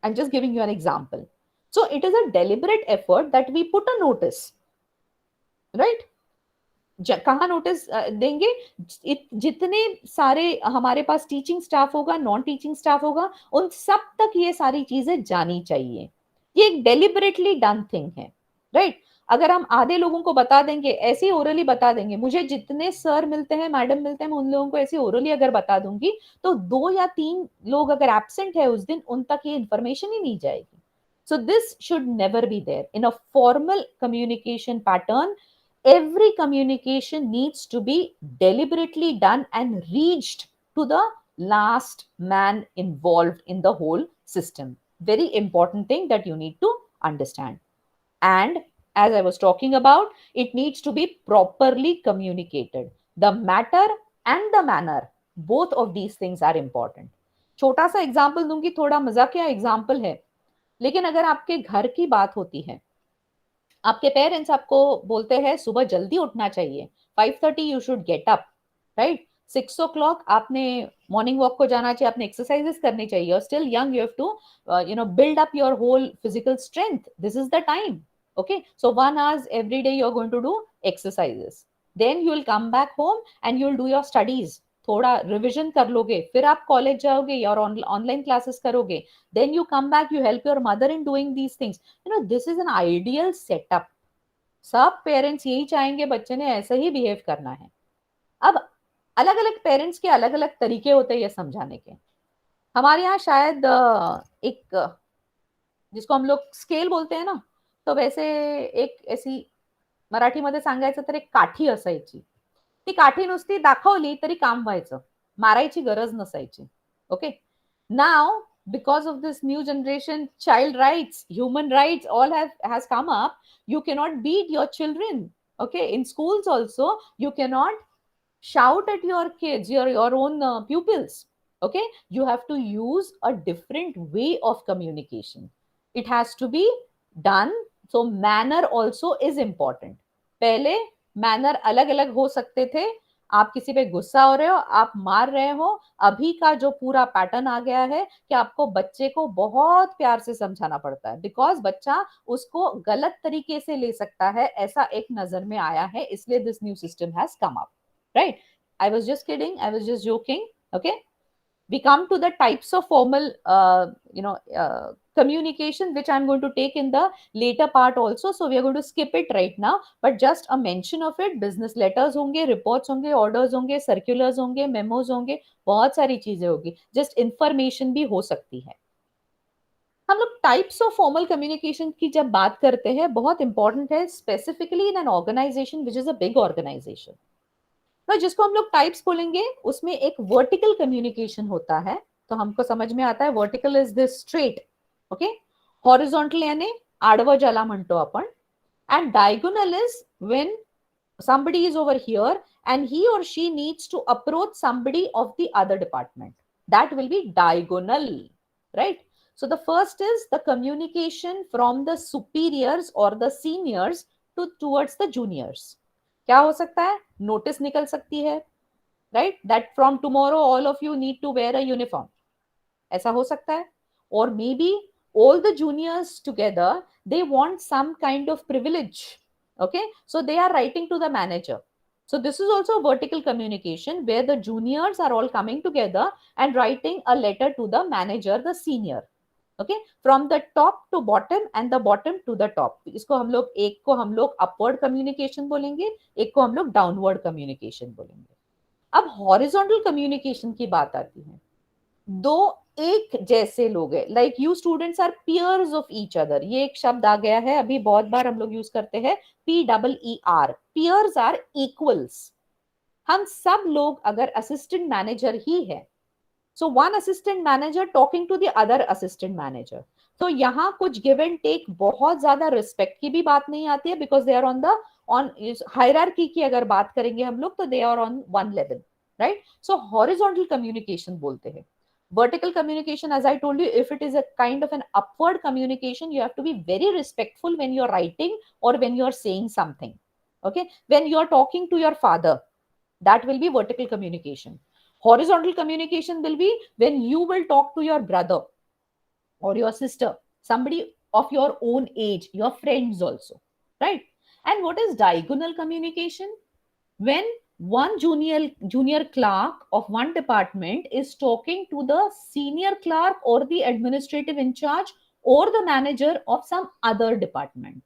I'm just giving you an example. So it is a deliberate effort that we put a notice. Right? कहाँ notice देंगे? जितने सारे हमारे पास teaching staff होगा, non teaching staff होगा, उन सब तक ये सारी चीजें जानी चाहिए. ये एक डेलिबरेटली डन थिंग है. राइट? अगर हम आधे लोगों को बता देंगे, ऐसे ही ओरली बता देंगे, मुझे जितने सर मिलते हैं, मैडम मिलते हैं, मैं उन लोगों को ऐसे ओरली अगर बता दूंगी, तो 2 या 3 लोग अगर एब्सेंट है उस दिन, उन तक ये इंफॉर्मेशन ही नहीं जाएगी. So this should never be there. In a formal communication pattern, every communication needs to be deliberately done and reached to the last man involved in the whole system. Very important thing that you need to understand. And as I was talking about, it needs to be properly communicated. The matter and the manner, both of these things are important. छोटा सा example दूंगी, थोड़ा मजाकिया example है, लेकिन अगर आपके घर की बात होती है, आपके पेरेंट्स आपको बोलते हैं सुबह जल्दी उठना चाहिए, 5:30 you should get up, right, 6 o'clock आपने मॉर्निंग वॉक को जाना चाहिए, आपने एक्सरसाइजेस करनी चाहिए, still young, you have to build up your whole physical strength, this is the time. Okay, so 1 hour every day you're going to do exercises, then you will come back home and you'll do your studies, थोड़ा revision कर लोगे, फिर आप college जाओगे या online classes करोगे, then you come back, you help your mother in doing these things. This is an ideal setup. सब parents यही चाहेंगे बच्चे ने ऐसे ही बिहेव करना है. अब अलग अलग पेरेंट्स के अलग अलग तरीके होते हैं ये समझाने के. हमारे यहाँ शायद एक जिसको हम लोग स्केल बोलते हैं ना, तो वैसे एक ऐसी मराठीमध्ये सांगायचं तर एक काठी असायची. ती काठी नुसती दाखवली तरी काम व्हायचं, मारायची गरज नसायची. Okay, now because of this new generation, child rights, human rights, all has come up. You cannot beat your children. Okay, in schools also you cannot shout at your kids, your own pupils. Okay, you have to use a different way of communication. It has to be done. So manner also is important. पहले manner अलग अलग हो सकते थे, आप किसी पे गुस्सा हो रहे हो, आप मार रहे हो. अभी का जो पूरा पैटर्न आ गया है कि आपको बच्चे को बहुत प्यार से समझाना पड़ता है, बिकॉज बच्चा उसको गलत तरीके से ले सकता है, ऐसा एक नजर में आया है, इसलिए this new system has come up, right. I was just kidding, I was just joking. Okay, we come to the types of formal communication, which I'm going to take in the later part also, so we are going to skip it right now, but just a mention of it. Business letters होंगे, reports होंगे, orders होंगे, circulars होंगे, memos होंगे, बहुत सारी चीजें होगी, just information भी हो सकती है. हम लोग टाइप्स ऑफ फॉर्मल कम्युनिकेशन की जब बात करते हैं, बहुत इंपॉर्टेंट है, specifically in an organization which is a big organization. तो जिसको हम लोग टाइप्स बोलेंगे, उसमें एक वर्टिकल कम्युनिकेशन होता है. तो हमको समझ में आता है vertical is this straight. Okay, horizontal यानी आडवं ज्याला म्हणतो आपण, and diagonal is when somebody is over here and he or she needs to approach somebody of the other department. That will be diagonal, right? So the first is the communication from the superiors or the seniors towards the juniors. क्या हो सकता है? Notice निकल सकती है, right, that from tomorrow all of you need to wear a uniform, ऐसा हो सकता है. और maybe all the juniors together, they want some kind of privilege. Okay, so they are writing to the manager. So this is also vertical communication where the juniors are all coming together and writing a letter to the manager, the senior. Okay, from the top to bottom and the bottom to the top. इसको हम लोग, एक को हम लोग upward communication बोलेंगे, एक को हम लोग downward communication बोलेंगे. अब horizontal communication की बात आती है. दो एक जैसे लोग हैं, like you students are peers of each other. ये एक शब्द आ गया है, अभी बहुत बार हम लोग यूज करते हैं, PEER. Piers are equals. हम सब लोग अगर असिस्टेंट मैनेजर ही है, so one assistant manager talking to the other assistant manager, तो यहाँ कुछ गिव एंड टेक, बहुत ज्यादा रिस्पेक्ट की भी बात नहीं आती है, because they are on hierarchy की अगर बात करेंगे हम लोग, तो they are on one level, right. So horizontal communication बोलते हैं. Vertical communication, as I told you, if it is a kind of an upward communication, you have to be very respectful when you're writing or when you're saying something. Okay, when you're talking to your father, that will be vertical communication. Horizontal communication will be when you will talk to your brother or your sister, somebody of your own age, your friends also, right? And what is diagonal communication? When one junior clerk of one department is talking to the senior clerk or the administrative in charge or the manager of some other department.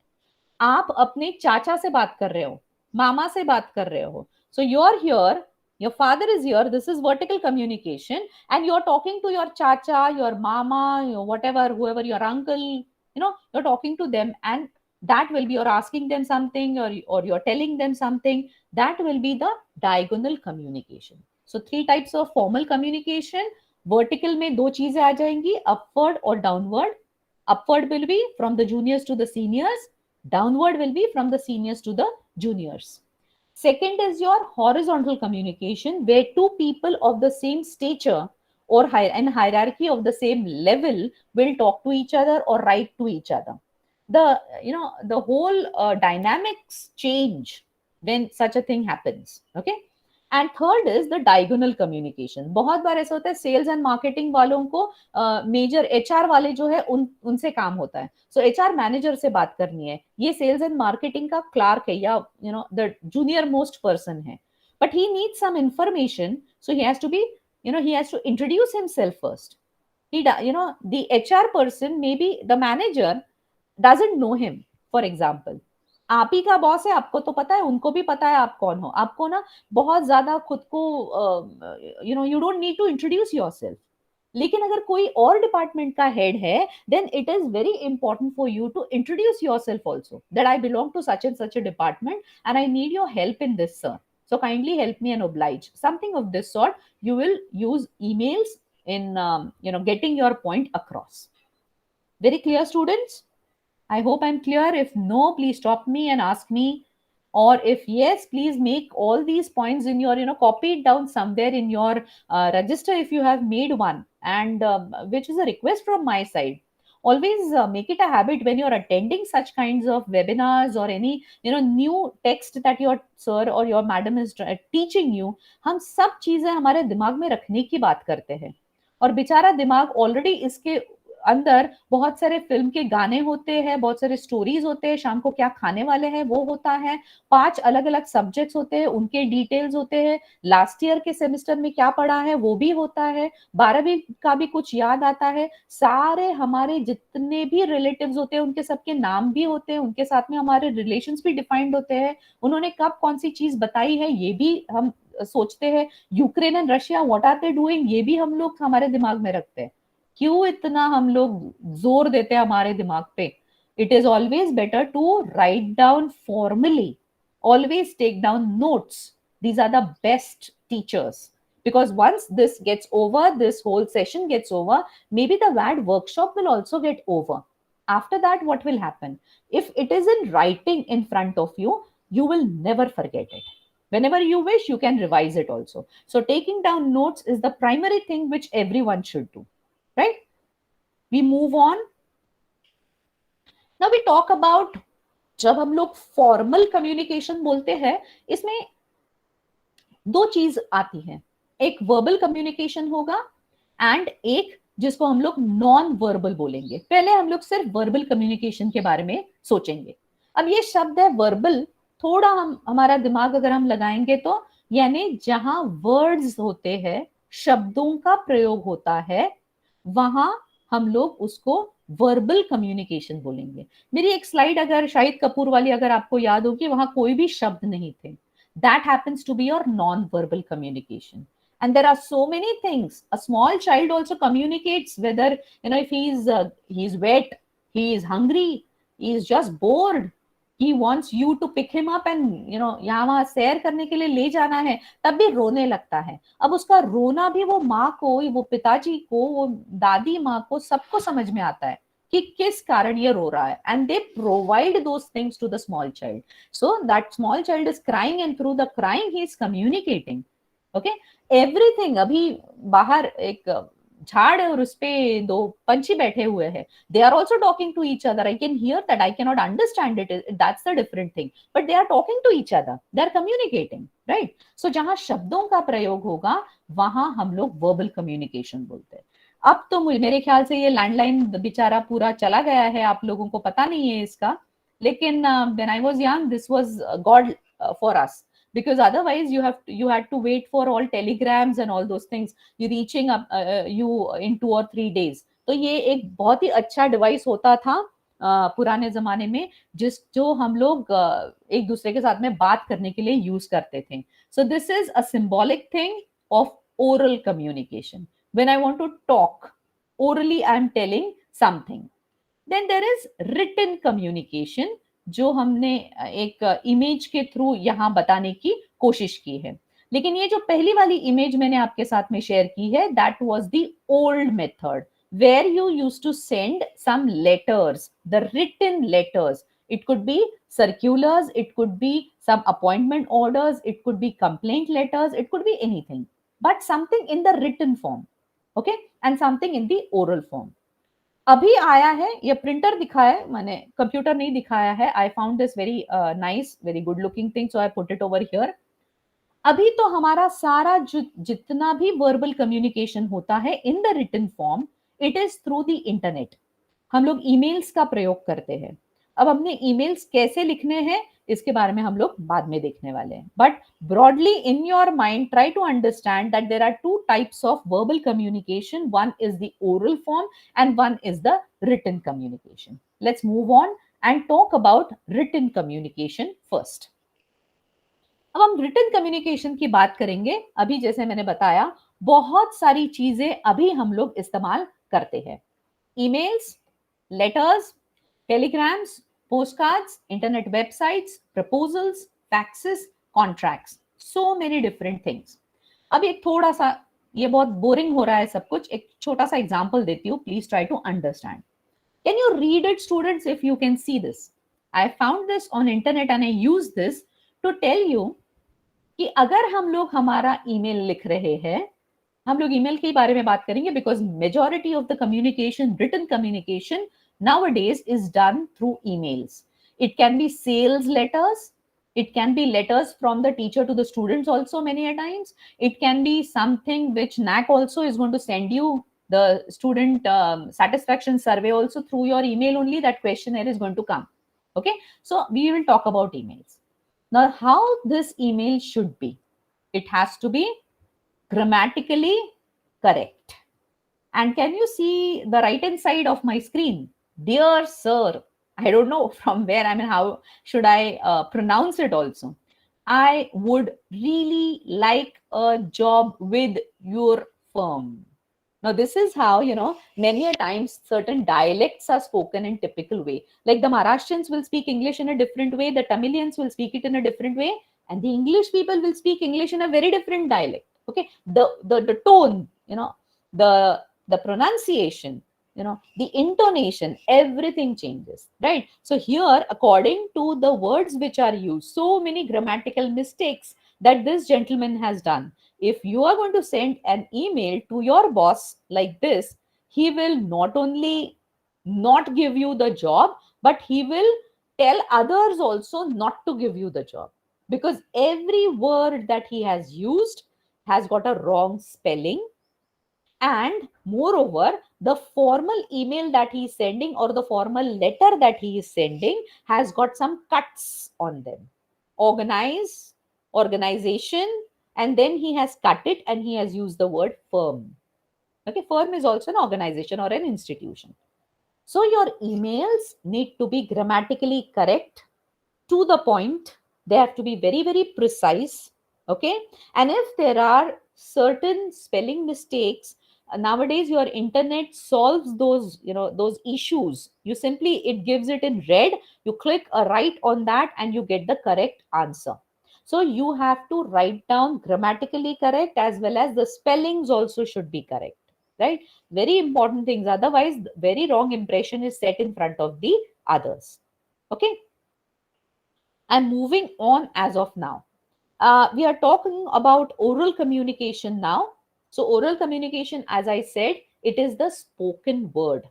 आप अपने चाचा से बात कर रहे हो, मामा से बात कर रहे हो. So you're here, your father is here, this is vertical communication, and you're talking to your chacha, your mama, your whatever, whoever, your uncle, you're talking to them, and that will be, you're asking them something, or you're telling them something. That will be the diagonal communication. So three types of formal communication. Vertical में दो चीजें आ जाएंगी, upward और downward. Upward will be from the juniors to the seniors, downward will be from the seniors to the juniors. Second is your horizontal communication, where two people of the same stature or and hierarchy of the same level will talk to each other or write to each other. The whole dynamics change when such a thing happens. Okay. And third is the diagonal communication. बहुत बार ऐसा होता है sales and marketing वालों को major HR वाले जो है उनसे काम होता है. सो एचआर मैनेजर से बात करनी है, ये सेल्स एंड मार्केटिंग का क्लार्क है या द जूनियर मोस्ट पर्सन है, but he needs some information. So he has to be he has to introduce himself first. The HR person, maybe the manager doesn't know him. For example, आप ही का boss है, आपको तो पता है, उनको भी पता है आप कौन हो. आपको ना बहुत ज्यादा खुद को you don't need to introduce yourself. लेकिन अगर कोई और डिपार्टमेंट का हेड है, then it is very important for you to introduce yourself also, that I belong to such and such a department and I need your help in this, sir. So kindly help me and oblige. Something of this sort. You will use emails in getting your point across. Very clear, students? I hope I'm clear. If no, please stop me and ask me. Or if yes, please make all these points in your, copy it down somewhere in your register if you have made one. And which is a request from my side. Always make it a habit when you're attending such kinds of webinars or any, new text that your sir or your madam is teaching you. हम सब चीजें हमारे दिमाग में रखने की बात करते हैं. और बेचारा दिमाग ऑलरेडी इसके अंदर बहुत सारे फिल्म के गाने होते हैं, बहुत सारे स्टोरीज होते हैं, शाम को क्या खाने वाले हैं वो होता है, 5 अलग अलग सब्जेक्ट्स होते हैं, उनके डिटेल्स होते हैं, लास्ट ईयर के सेमेस्टर में क्या पढ़ा है वो भी होता है, 12वीं का भी कुछ याद आता है, सारे हमारे जितने भी रिलेटिव्स होते हैं उनके सबके नाम भी होते हैं, उनके साथ में हमारे रिलेशंस भी डिफाइंड होते हैं, उन्होंने कब कौन सी चीज बताई है ये भी हम सोचते हैं, Ukraine and Russia what are they doing ये भी हम लोग हमारे दिमाग में रखते हैं. क्यों इतना हम लोग जोर देते हैं हमारे दिमाग पे? It is always better to write down formally, always take down notes. These are the best teachers, because once this gets over, this whole session gets over, maybe the VAD workshop will also get over. After that, what will happen? If it is in writing in front of you, you will never forget it. Whenever you wish, you can revise it also. So taking down notes is the primary thing which everyone should do. Right? We move on. Now we talk about, जब हम लोग formal communication बोलते हैं, इसमें दो चीज आती है. एक वर्बल कम्युनिकेशन होगा एंड एक जिसको हम लोग नॉन वर्बल बोलेंगे. पहले हम लोग सिर्फ वर्बल कम्युनिकेशन के बारे में सोचेंगे. अब ये शब्द है वर्बल, थोड़ा हमारा दिमाग अगर हम लगाएंगे तो, यानी जहां वर्ड्स होते हैं, शब्दों का प्रयोग होता है, वहां हम लोग उसको वर्बल कम्युनिकेशन बोलेंगे. मेरी एक स्लाइड अगर शाहिद कपूर वाली अगर आपको याद होगी, वहां कोई भी शब्द नहीं थे. That happens to be your non-verbal communication. And there are so many things. A small child also communicates whether, if he's wet, he is hungry, he is just bored, he wants you to pick him up and यहाँ वहां सैर करने के लिए ले जाना है, तब भी रोने लगता है. अब उसका रोना भी वो माँ को, वो पिताजी को, वो दादी माँ को, सबको समझ में आता है कि किस कारण ये रो रहा है. And they provide those things to the small child. So that small child is crying and through the crying he is communicating. Okay, everything. अभी बाहर एक झाड़ है और उस पे दो पंछी बैठे हुए हैं. They are also talking to each other. I can hear that, I can not understand it, that's the different thing, but they are talking to each other, they are communicating. Right? So जहां शब्दों का प्रयोग होगा वहां हम लोग verbal communication बोलते हैं. अब तो मेरे ख्याल से ये लैंडलाइन बेचारा पूरा चला गया है, आप लोगों को पता नहीं है इसका, लेकिन when I was young, this was God for us, because otherwise you had to wait for all telegrams and all those things, you reaching up you in 2 or 3 days. तो ये एक बहुत ही अच्छा डिवाइस होता था पुराने जमाने में जो हम लोग एक दूसरे के साथ में बात करने के लिए यूज करते थे. So this is a symbolic thing of oral communication. When I want to talk orally, I am telling something. Then there is written communication, जो हमने एक इमेज के थ्रू यहाँ बताने की कोशिश की है. लेकिन ये जो पहली वाली इमेज मैंने आपके साथ में शेयर की है, that was the old method where you used to send some letters, the written letters. It could be circulars, it could be some appointment orders, it could be complaint letters, it could be anything, but something in the written form, okay, and something in the oral form. अभी आया है ये printer दिखाया है मैंने, computer नहीं दिखाया है. आई found this very nice, very good looking thing, so I put it over here. अभी तो हमारा सारा जितना भी वर्बल कम्युनिकेशन होता है in the written form, it is through the internet. हम लोग ईमेल्स का प्रयोग करते हैं. अब हमने ईमेल्स कैसे लिखने हैं इसके बारे में हम लोग बाद में देखने वाले हैं. But broadly in your mind try to understand that there are two types of verbal communication. One is the oral form and one is the written communication. Let's move on and talk about written communication first. अब हम written communication की बात करेंगे. अभी जैसे मैंने बताया बहुत सारी चीजें अभी हम लोग इस्तेमाल करते हैं. Emails, letters, telegrams, postcards, internet websites, proposals, faxes, contracts, so many different things. अब एक थोड़ा सा, ये बहुत बोरिंग हो रहा है सब कुछ, एक छोटा सा एग्जांपल देती हूँ. Please try to understand. Can you read it students if you can see this? I found this on internet and I use this to tell you कि अगर हम लोग हमारा ईमेल लिख रहे हैं, हम लोग ईमेल के बारे में बात करेंगे because majority of the communication, written communication nowadays is done through emails. It can be sales letters, it can be letters from the teacher to the students also many a times. It can be something which NAC also is going to send you the student satisfaction survey also through your email only. That questionnaire is going to come. Okay, so we will talk about emails. Now how this email should be, it has to be grammatically correct. And can you see the right hand side of my screen? Dear sir, I don't know from where, I mean, how should I pronounce it also? I would really like a job with your firm. Now, this is how, many a times certain dialects are spoken in typical way. Like the Maharashtrians will speak English in a different way, the Tamilians will speak it in a different way, and the English people will speak English in a very different dialect. Okay, the tone, the pronunciation, the intonation, everything changes, right? So here, according to the words which are used, so many grammatical mistakes that this gentleman has done. If you are going to send an email to your boss like this, he will not only not give you the job, but he will tell others also not to give you the job, because every word that he has used has got a wrong spelling. And moreover, the formal email that he is sending or the formal letter that he is sending has got some cuts on them. Organize, organization, and then he has cut it and he has used the word firm. Okay, firm is also an organization or an institution. So your emails need to be grammatically correct, to the point. They have to be very, very precise. Okay, and if there are certain spelling mistakes, nowadays your internet solves those those issues. You simply, it gives it in red, you click a write on that and you get the correct answer. So you have to write down grammatically correct, as well as the spellings also should be correct, right? Very important things, otherwise very wrong impression is set in front of the others. Okay, I'm moving on as of now. We are talking about oral communication now. So oral communication, as I said, it is the spoken word.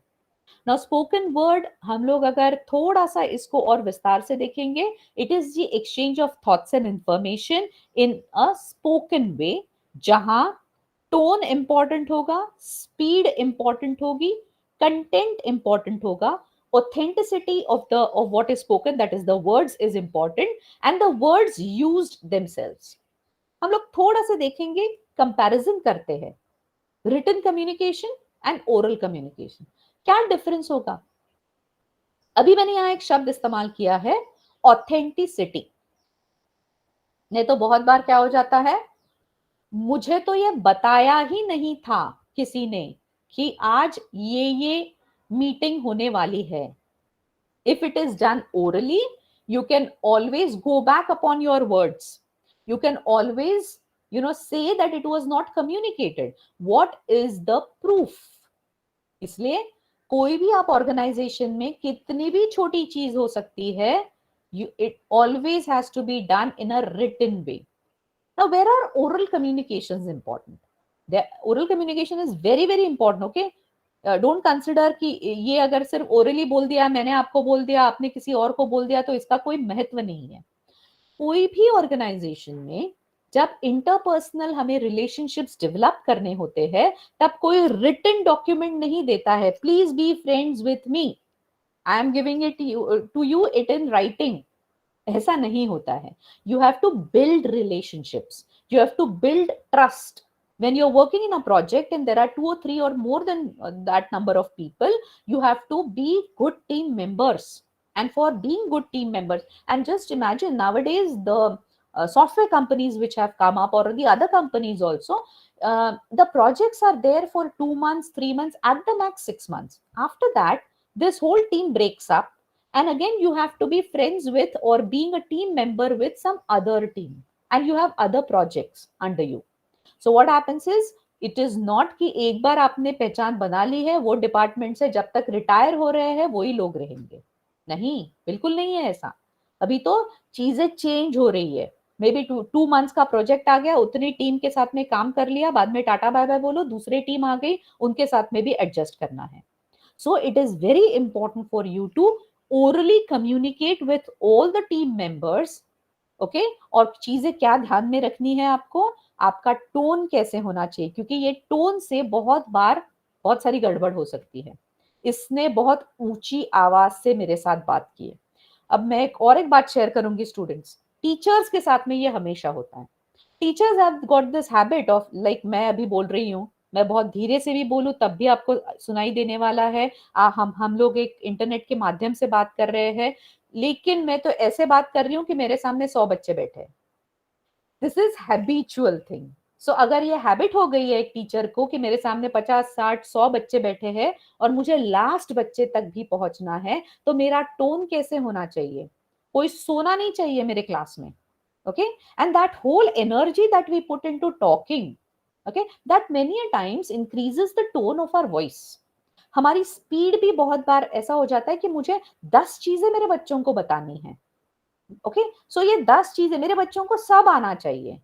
Now spoken word, हम लोग अगर थोड़ा सा इसको और विस्तार से देखेंगे, it is the exchange of thoughts and information in a spoken way, जहां tone important होगा, speed important होगी, content important होगा, authenticity of what is spoken, that is the words, is important, and the words used themselves. हम लोग थोड़ा सा देखेंगे, comparison करते हैं written communication and oral communication. क्या डिफरेंस होगा? अभी मैंने यहाँ एक शब्द इस्तेमाल किया है, ऑथेंटिसिटी। नहीं तो बहुत बार क्या हो जाता है, मुझे तो ये बताया ही नहीं था किसी ने कि आज ये मीटिंग होने वाली है। If it is done orally, you can always go back upon your words. You can always, say that it was not communicated. What is the proof? इसलिए कोई भी आप ऑर्गेनाइजेशन में कितनी भी छोटी चीज हो सकती है, it always has to be done in a written way. Now, where are oral communications important? The oral communication is very, very important. Okay, don't consider कि ये अगर सिर्फ ओरली बोल दिया, मैंने आपको बोल दिया, आपने किसी और को बोल दिया, तो इसका कोई महत्व नहीं है। कोई भी ऑर्गेनाइजेशन में जब इंटरपर्सनल हमें रिलेशनशिप्स डेवलप करने होते हैं, तब कोई रिटन डॉक्यूमेंट नहीं देता है, please be friends with me, I am giving it to you it in writing. ऐसा नहीं होता है। You have to build relationships, you have to build trust. When you're working in a project and there are 2 or 3 or more than that number of people, you have to be good team members. And for being good team members, and just imagine nowadays the software companies which have come up, or the other companies also, the projects are there for 2 months, 3 months, at the max 6 months. After that, this whole team breaks up, and again you have to be friends with or being a team member with some other team, and you have other projects under you. So what happens is, it is not कि एक बार आपने पहचान बना ली है, वो department से जब तक रिटायर हो रहे हैं वही लोग रहेंगे। नहीं, बिल्कुल नहीं है ऐसा। अभी तो चीजें चेंज हो रही है। मे बी 2 मंथ्स का प्रोजेक्ट आ गया, उतनी टीम के साथ में काम कर लिया, बाद में टाटा बाय बाय बोलो, दूसरी टीम आ गई, उनके साथ में भी एडजस्ट करना है। So it is very important for you to orally communicate with all the team members. Okay, और चीजें क्या ध्यान में रखनी है आपको, आपका टोन कैसे होना चाहिए, क्योंकि ये टोन से बहुत बार बहुत सारी गड़बड़ हो सकती है। इसने बहुत ऊंची आवाज से मेरे साथ बात की है। अब मैं एक बात शेयर करूंगी स्टूडेंट्स, टीचर्स के साथ में ये हमेशा होता है। Teachers have got this habit of, like मैं अभी बोल रही हूँ, मैं बहुत धीरे से भी बोलूं तब भी आपको सुनाई देने वाला है। हम लोग एक इंटरनेट के माध्यम से बात कर रहे हैं, लेकिन मैं तो ऐसे बात कर रही हूँ कि मेरे सामने 100 बच्चे बैठे हैं। This is habitual thing. So अगर ये हैबिट हो गई है एक टीचर को कि मेरे सामने 50, 60, 100 बच्चे बैठे हैं और मुझे लास्ट बच्चे तक भी पहुंचना है, तो मेरा टोन कैसे होना चाहिए, कोई सोना नहीं चाहिए मेरे क्लास में। Okay, and that whole energy that we put into talking, okay, that many a times increases the tone of our voice. हमारी स्पीड भी बहुत बार ऐसा हो जाता है कि मुझे 10 चीजें मेरे बच्चों को बतानी है। ओके, सो ये 10 चीजें मेरे बच्चों को सब आना चाहिए।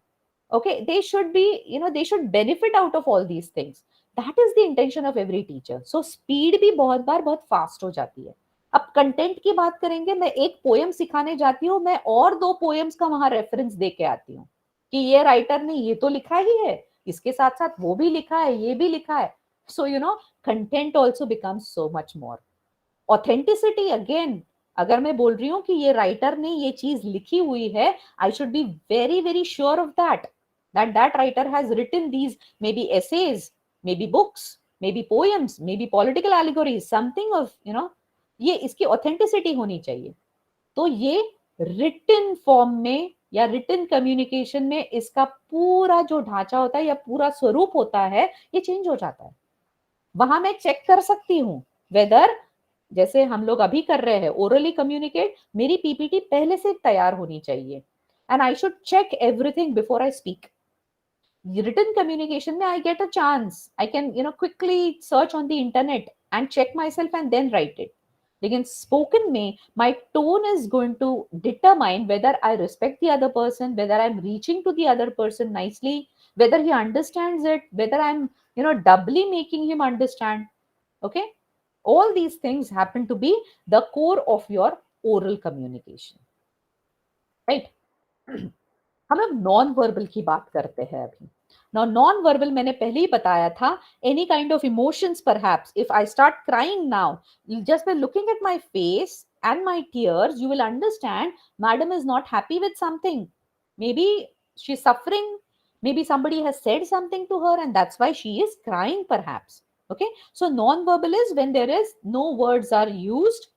Okay, they should be, they should benefit out of all these things. That is the intention of every teacher. So speed भी बहुत बार बहुत फास्ट हो जाती है। अब कंटेंट की बात करेंगे, मैं एक पोएम सिखाने जाती हूँ, मैं और 2 पोएम्स का वहां रेफरेंस दे के आती हूँ कि ये राइटर ने ये तो लिखा ही है, इसके साथ साथ वो भी लिखा है, ये भी लिखा है। So content also becomes so much more authenticity. Again, अगर मैं बोल रही हूँ कि ये राइटर ने ये चीज लिखी हुई है, I should be very very sure of that writer has written these maybe essays, maybe books, maybe poems, maybe political allegories, something of ये इसकी ऑथेंटिसिटी होनी चाहिए। तो ये रिटन फॉर्म में या रिटन कम्युनिकेशन में इसका पूरा जो ढांचा होता है या पूरा स्वरूप होता है, ये चेंज हो जाता है। वहां मैं चेक कर सकती हूँ वेदर, जैसे हम लोग अभी कर रहे हैं ओरली कम्युनिकेट, मेरी पीपीटी पहले से तैयार होनी चाहिए, and I should check everything before I speak. Written communication में I get a chance, I can quickly search on the internet and check myself and then write it. लेकिन spoken में my tone is going to determine whether I respect the other person, whether I'm reaching to the other person nicely, whether he understands it, whether I'm doubly making him understand. Okay, all these things happen to be the core of your oral communication, right? हम लोग non verbal की बात करते हैं अभी। Now, non-verbal मैंने पहले ही बताया था, any kind of emotions perhaps. If I start crying now, just by looking at my face and my tears, you will understand madam is not happy with something. Maybe she's suffering. Maybe somebody has said something to her and that's why she is crying perhaps. Okay. So non-verbal is when there is no words are used.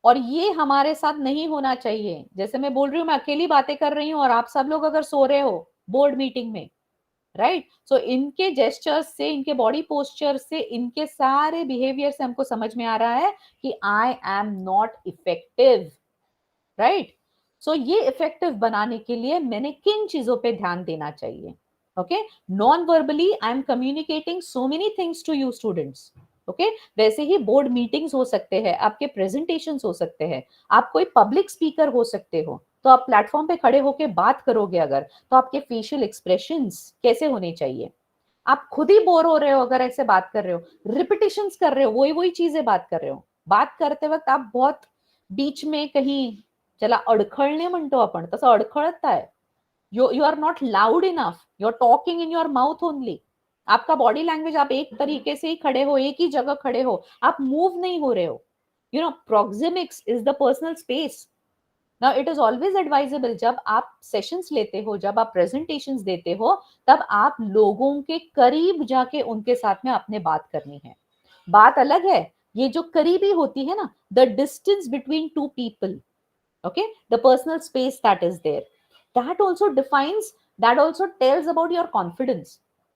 और ये हमारे साथ नहीं होना चाहिए। जैसे मैं बोल रही हूँ, मैं अकेली बातें कर रही हूँ और आप सब लोग अगर सो रहे हो बोर्ड मीटिंग में, राइट? सो इनके जेस्चर्स से, इनके बॉडी पोस्चर से, इनके सारे बिहेवियर से हमको समझ में आ रहा है कि I am not effective, right? So ये इफेक्टिव बनाने के लिए मैंने किन चीजों पे ध्यान देना चाहिए? Okay, non verbally I am communicating so many things to you students. Okay, वैसे ही बोर्ड मीटिंग्स हो सकते हैं, आपके प्रेजेंटेशंस हो सकते हैं, आप कोई पब्लिक स्पीकर हो सकते हो, तो आप प्लेटफॉर्म पे खड़े होके बात करोगे अगर, तो आपके फेशियल एक्सप्रेशंस कैसे होने चाहिए? आप खुद ही बोर हो रहे हो अगर ऐसे बात कर रहे हो, रिपीटिशंस कर रहे हो, वही वही चीजें बात कर रहे हो, बात करते वक्त आप बहुत बीच में कहीं, ज्याला अडखळणे म्हणतो आपण, तसं अडखळताय, you are not loud enough, you are talking in your mouth only. आपका बॉडी लैंग्वेज, आप एक तरीके से ही खड़े हो, एक ही जगह खड़े हो, आप मूव नहीं हो रहे हो। You know, proxemics is the personal space. Now it is always advisable, जब आप सेशंस लेते हो, जब आप प्रेजेंटेशंस देते हो, तब आप लोगों के करीब जाके उनके साथ में आपने बात करनी है। बात अलग है, ये जो करीबी होती है ना, the distance between two people, okay, the personal space that is there, that also defines, that also tells about your confidence।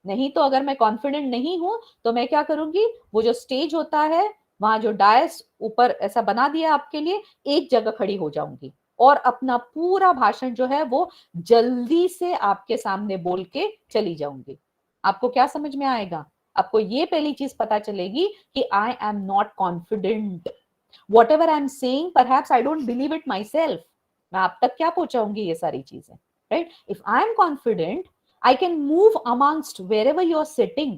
नहीं तो अगर मैं कॉन्फिडेंट नहीं हूं तो मैं क्या करूंगी, वो जो स्टेज होता है, वहां जो डायस ऊपर ऐसा बना दिया आपके लिए, एक जगह खड़ी हो जाऊंगी और अपना पूरा भाषण जो है वो जल्दी से आपके सामने बोल के चली जाऊंगी। आपको क्या समझ में आएगा? आपको ये पहली चीज पता चलेगी कि I am not confident, whatever I'm saying perhaps I don't believe it myself। मैं आप तक क्या पहुंचाऊंगी ये सारी चीजें, right? If I'm confident, I can move amongst wherever you're sitting,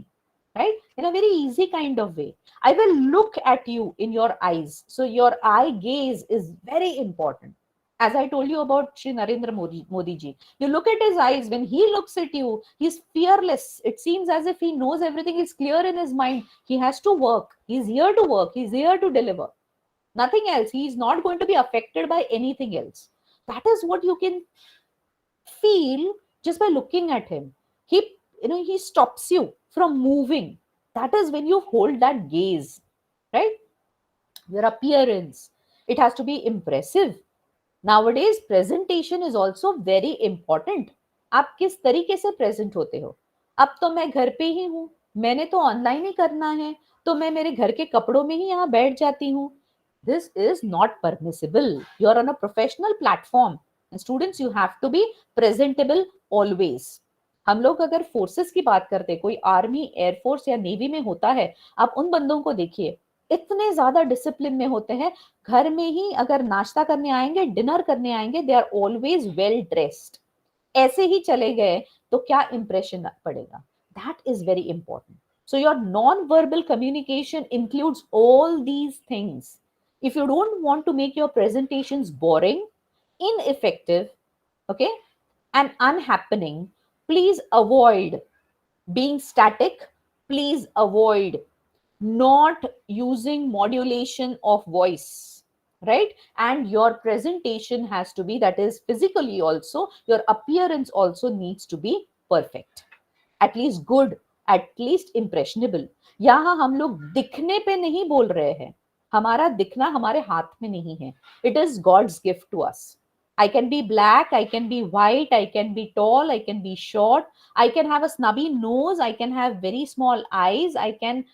right, in a very easy kind of way। I will look at you in your eyes, so your eye gaze is very important। as I told you about Shri Narendra Modi ji, you look at his eyes, when he looks at you, he's fearless, it seems as if he knows everything is clear in his mind, he has to work, he's here to work, he's here to deliver, nothing else, he is not going to be affected by anything else। that is what you can feel just by looking at him। he, you know, he stops you from moving, that is when you hold that gaze, right? Your appearance, it has to be impressive। nowadays presentation is also very important। आप किस तरीके से present होते हो? अब तो मैं घर पे ही हूँ, मैंने तो ऑनलाइन ही करना है, तो मैं मेरे घर के कपड़ों में ही यहाँ बैठ जाती हूँ। this is not permissible। you are on a professional platform and students, you have to be presentable always। हम लोग अगर फोर्सेस की बात करते, कोई आर्मी, एयरफोर्स या नेवी में होता है, आप उन बंदों को देखिए, इतने ज्यादा डिसिप्लिन में होते हैं, घर में ही अगर नाश्ता करने आएंगे, डिनर करने आएंगे, they are always well dressed. ऐसे ही चले गए तो क्या इंप्रेशन पड़ेगा? That is very important. So your non verbal communication includes all these things. if you don't want to make your presentations boring, ineffective, okay, and unhappening, please avoid being static, please avoid not using modulation of voice, right? And your presentation has to be, that is physically also, your appearance also needs to be perfect, at least good, at least impressionable। यहाँ हम लोग दिखने पे नहीं बोल रहे हैं, हमारा दिखना हमारे हाथ में नहीं है, it is God's gift to us। I can be black, I can be white, I can be tall, I can be short, I can have a snubby nose, I can have very small eyes, I can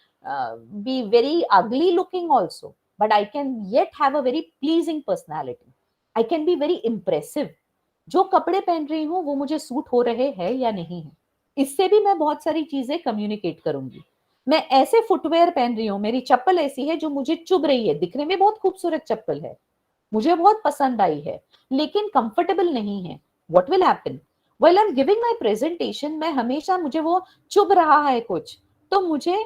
be very ugly looking also, but I can yet have a very pleasing personality। I can be very impressive। जो कपड़े पहन रही हूँ वो मुझे suit हो रहे हैं या नहीं है, इससे भी मैं बहुत सारी चीजें कम्युनिकेट करूंगी। मैं ऐसे फुटवेयर पहन रही हूँ, मेरी चप्पल ऐसी है जो मुझे चुभ रही है, दिखने में बहुत खूबसूरत चप्पल है, मुझे बहुत पसंद आई है, लेकिन कंफर्टेबल नहीं है। What will happen while I am giving my presentation? मैं हमेशा, मुझे वो चुभ रहा है कुछ, तो मुझे,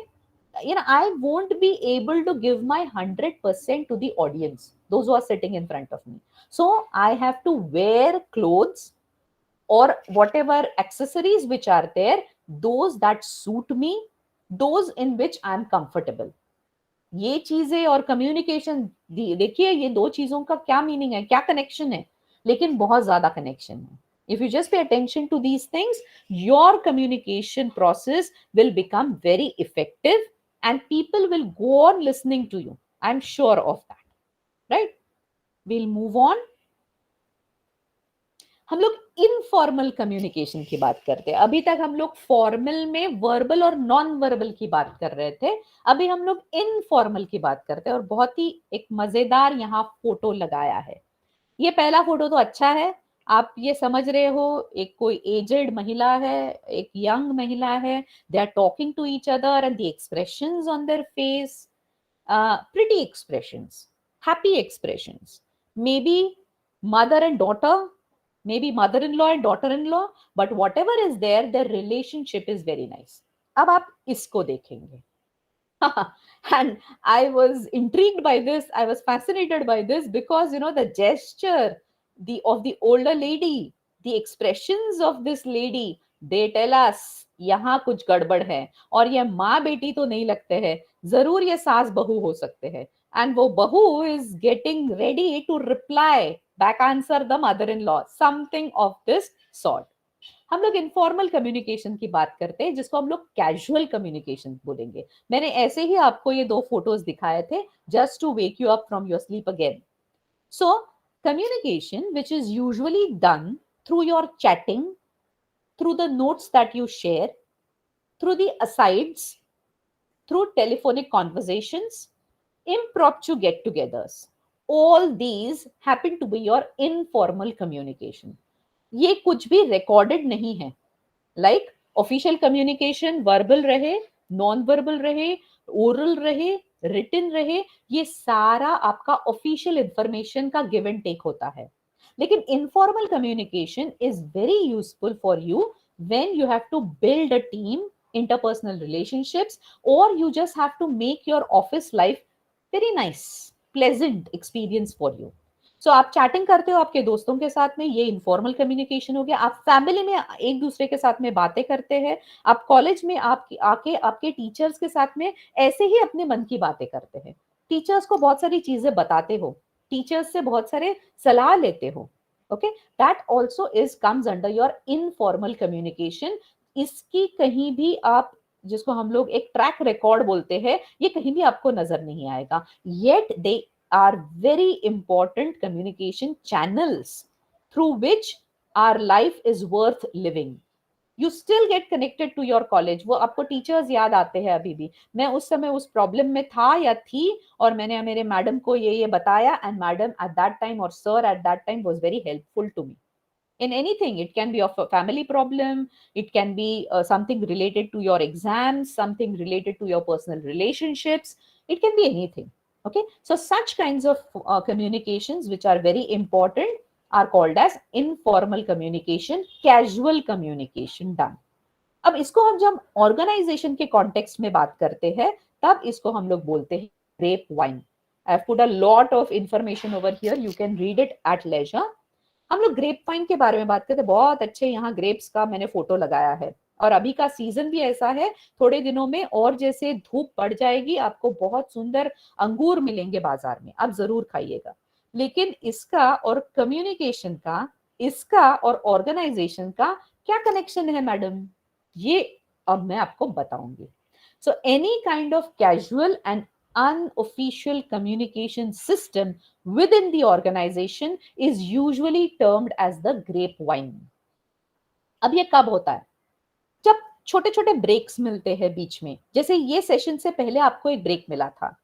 you know, I won't be able to give my 100% to the audience, those who are sitting in front of me। so I have to wear clothes or whatever accessories which are there, those that suit me, those in which I am comfortable। ये चीजें और communication, देखिए ये दो चीजों का क्या meaning है, क्या कनेक्शन है, लेकिन बहुत ज्यादा कनेक्शन है। if you just pay attention to these things, your communication process will become very effective and people will go on listening to you, I'm sure of that, right? we'll move on. हम लोग informal communication की बात करते हैं. अभी तक हम लोग फॉर्मल में वर्बल और नॉन वर्बल की बात कर रहे थे. अभी हम लोग इनफॉर्मल की बात करते हैं और बहुत ही एक मजेदार यहाँ फोटो लगाया है. ये पहला फोटो तो अच्छा है. आप ये समझ रहे हो एक कोई एजेड महिला है, एक यंग महिला है. They are talking to each other and the expressions on their face, pretty expressions, happy expressions. Maybe mother and daughter, maybe mother-in-law and daughter-in-law, but whatever is there, their relationship is very nice. अब आप इसको देखेंगे. And I was intrigued by this. I was fascinated by this because, you know, the gesture of the older lady, the expressions of this lady, they tell us यहाँ कुछ गड़बड़ है. और ये माँ बेटी तो नहीं लगते हैं, जरूर ये सास बहू हो सकते हैं. And वो बहू is getting ready to reply back answer the mother-in-law, something of this sort. हम लोग इनफॉर्मल कम्युनिकेशन की बात करते हैं जिसको हम लोग कैजुअल कम्युनिकेशन बोलेंगे. मैंने ऐसे ही आपको ये 2 फोटोज दिखाए थे just to wake you up from your sleep again. So communication which is usually done through your chatting, through the notes that you share, through the asides, through telephonic conversations, impromptu get-togethers, all these happen to be your informal communication. ये कुछ भी recorded नहीं है. Like official communication verbal रहे, non verbal रहे, oral रहे, written रहे, ये सारा आपका ऑफिशियल इंफॉर्मेशन का गिव एंड टेक होता है. लेकिन informal communication is very useful for you when you have to build a team, interpersonal relationships, or you just have to make your office life very nice, pleasant experience for you. So आप chatting करते हो आपके दोस्तों के साथ में, ये informal communication हो गया. आप फैमिली में एक दूसरे के साथ में बातें करते हैं. आप कॉलेज में आप आके आपके टीचर्स के साथ में ऐसे ही अपने मन की बातें करते हैं. टीचर्स को बहुत सारी चीजें बताते हो, टीचर्स से बहुत सारे सलाह लेते हो. Okay, that also is comes under your informal communication. इसकी कहीं भी आप, जिसको हम लोग एक ट्रैक रिकॉर्ड बोलते हैं, ये कहीं भी आपको नजर नहीं आएगा. Yet they are very important communication channels through which our life is worth living. You still get connected to your college. वो आपको टीचर्स याद आते हैं अभी भी. मैं उस समय उस प्रॉब्लम में था या थी और मैंने मेरे मैडम को ये बताया, and madam at that time or sir at that time was very helpful to me. In anything, it can be of a family problem, it can be something related to your exams, something related to your personal relationships, it can be anything. Okay, so such kinds of communications which are very important are called as informal communication, casual communication done. अब इसको हम जब organisation के context में बात करते हैं तब इसको हम लोग बोलते हैं grape wine. I have put a lot of information over here, you can read it at leisure. हम लोग ग्रेप वाइन के बारे में बात करते हैं. बहुत अच्छे यहाँ ग्रेप्स का मैंने फोटो लगाया है और अभी का सीजन भी ऐसा है, थोड़े दिनों में और जैसे धूप पड़ जाएगी आपको बहुत सुंदर अंगूर मिलेंगे बाजार में, आप जरूर खाइएगा. लेकिन इसका और कम्युनिकेशन का, इसका और ऑर्गेनाइजेशन का क्या कनेक्शन है मैडम, ये अब मैं आपको बताऊंगी. So any kind of casual and unofficial communication system within the organization is usually termed as the grapevine. अब ये कब होता है? जब छोटे छोटे ब्रेक्स मिलते हैं बीच में. जैसे ये सेशन से पहले आपको एक ब्रेक मिला था.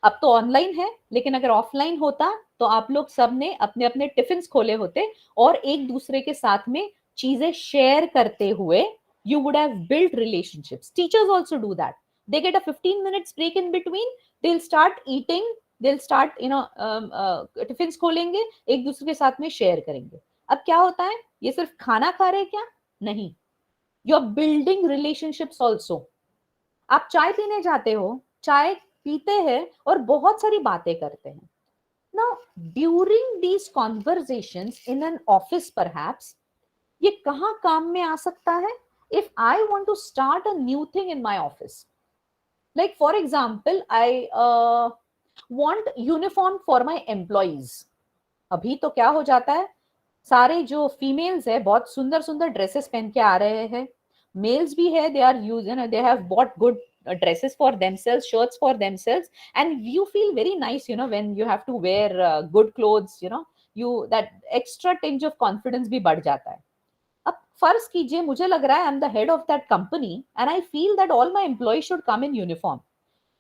अब तो ऑनलाइन है, लेकिन अगर ऑफलाइन होता तो आप लोग सब ने अपने अपने टिफिन्स खोले होते और एक दूसरे के साथ में चीजें शेयर करते हुए you would have built relationships. Teachers also do that. They get a 15 minutes break in between. They'll start eating. They'll start, tiffins खोलेंगे, एक दूसरे के साथ में शेयर करेंगे. अब क्या होता है, ये सिर्फ खाना खा रहे क्या? नहीं, you are building relationships also. आप चाय पीने जाते हो, चाय पीते हैं और बहुत सारी बातें करते हैं. Now, during these conversations in an office perhaps, ये कहाँ काम में आ सकता है? If I want to start a new thing in my office, like for example, I want uniform for my employees. अभी तो क्या हो जाता है, सारे जो फीमेल्स है बहुत सुंदर सुंदर ड्रेसेस पहन के आ रहे हैं. मेल्स भी है, they are using, they have bought good dresses for themselves, shirts for themselves, and you feel very nice, you know, when you have to wear good clothes, you know, you that extra tinge of confidence भी बढ़ जाता है. अब फर्ज कीजिए मुझे लग रहा है आई am the head of that company and I feel that all my employees should come in uniform.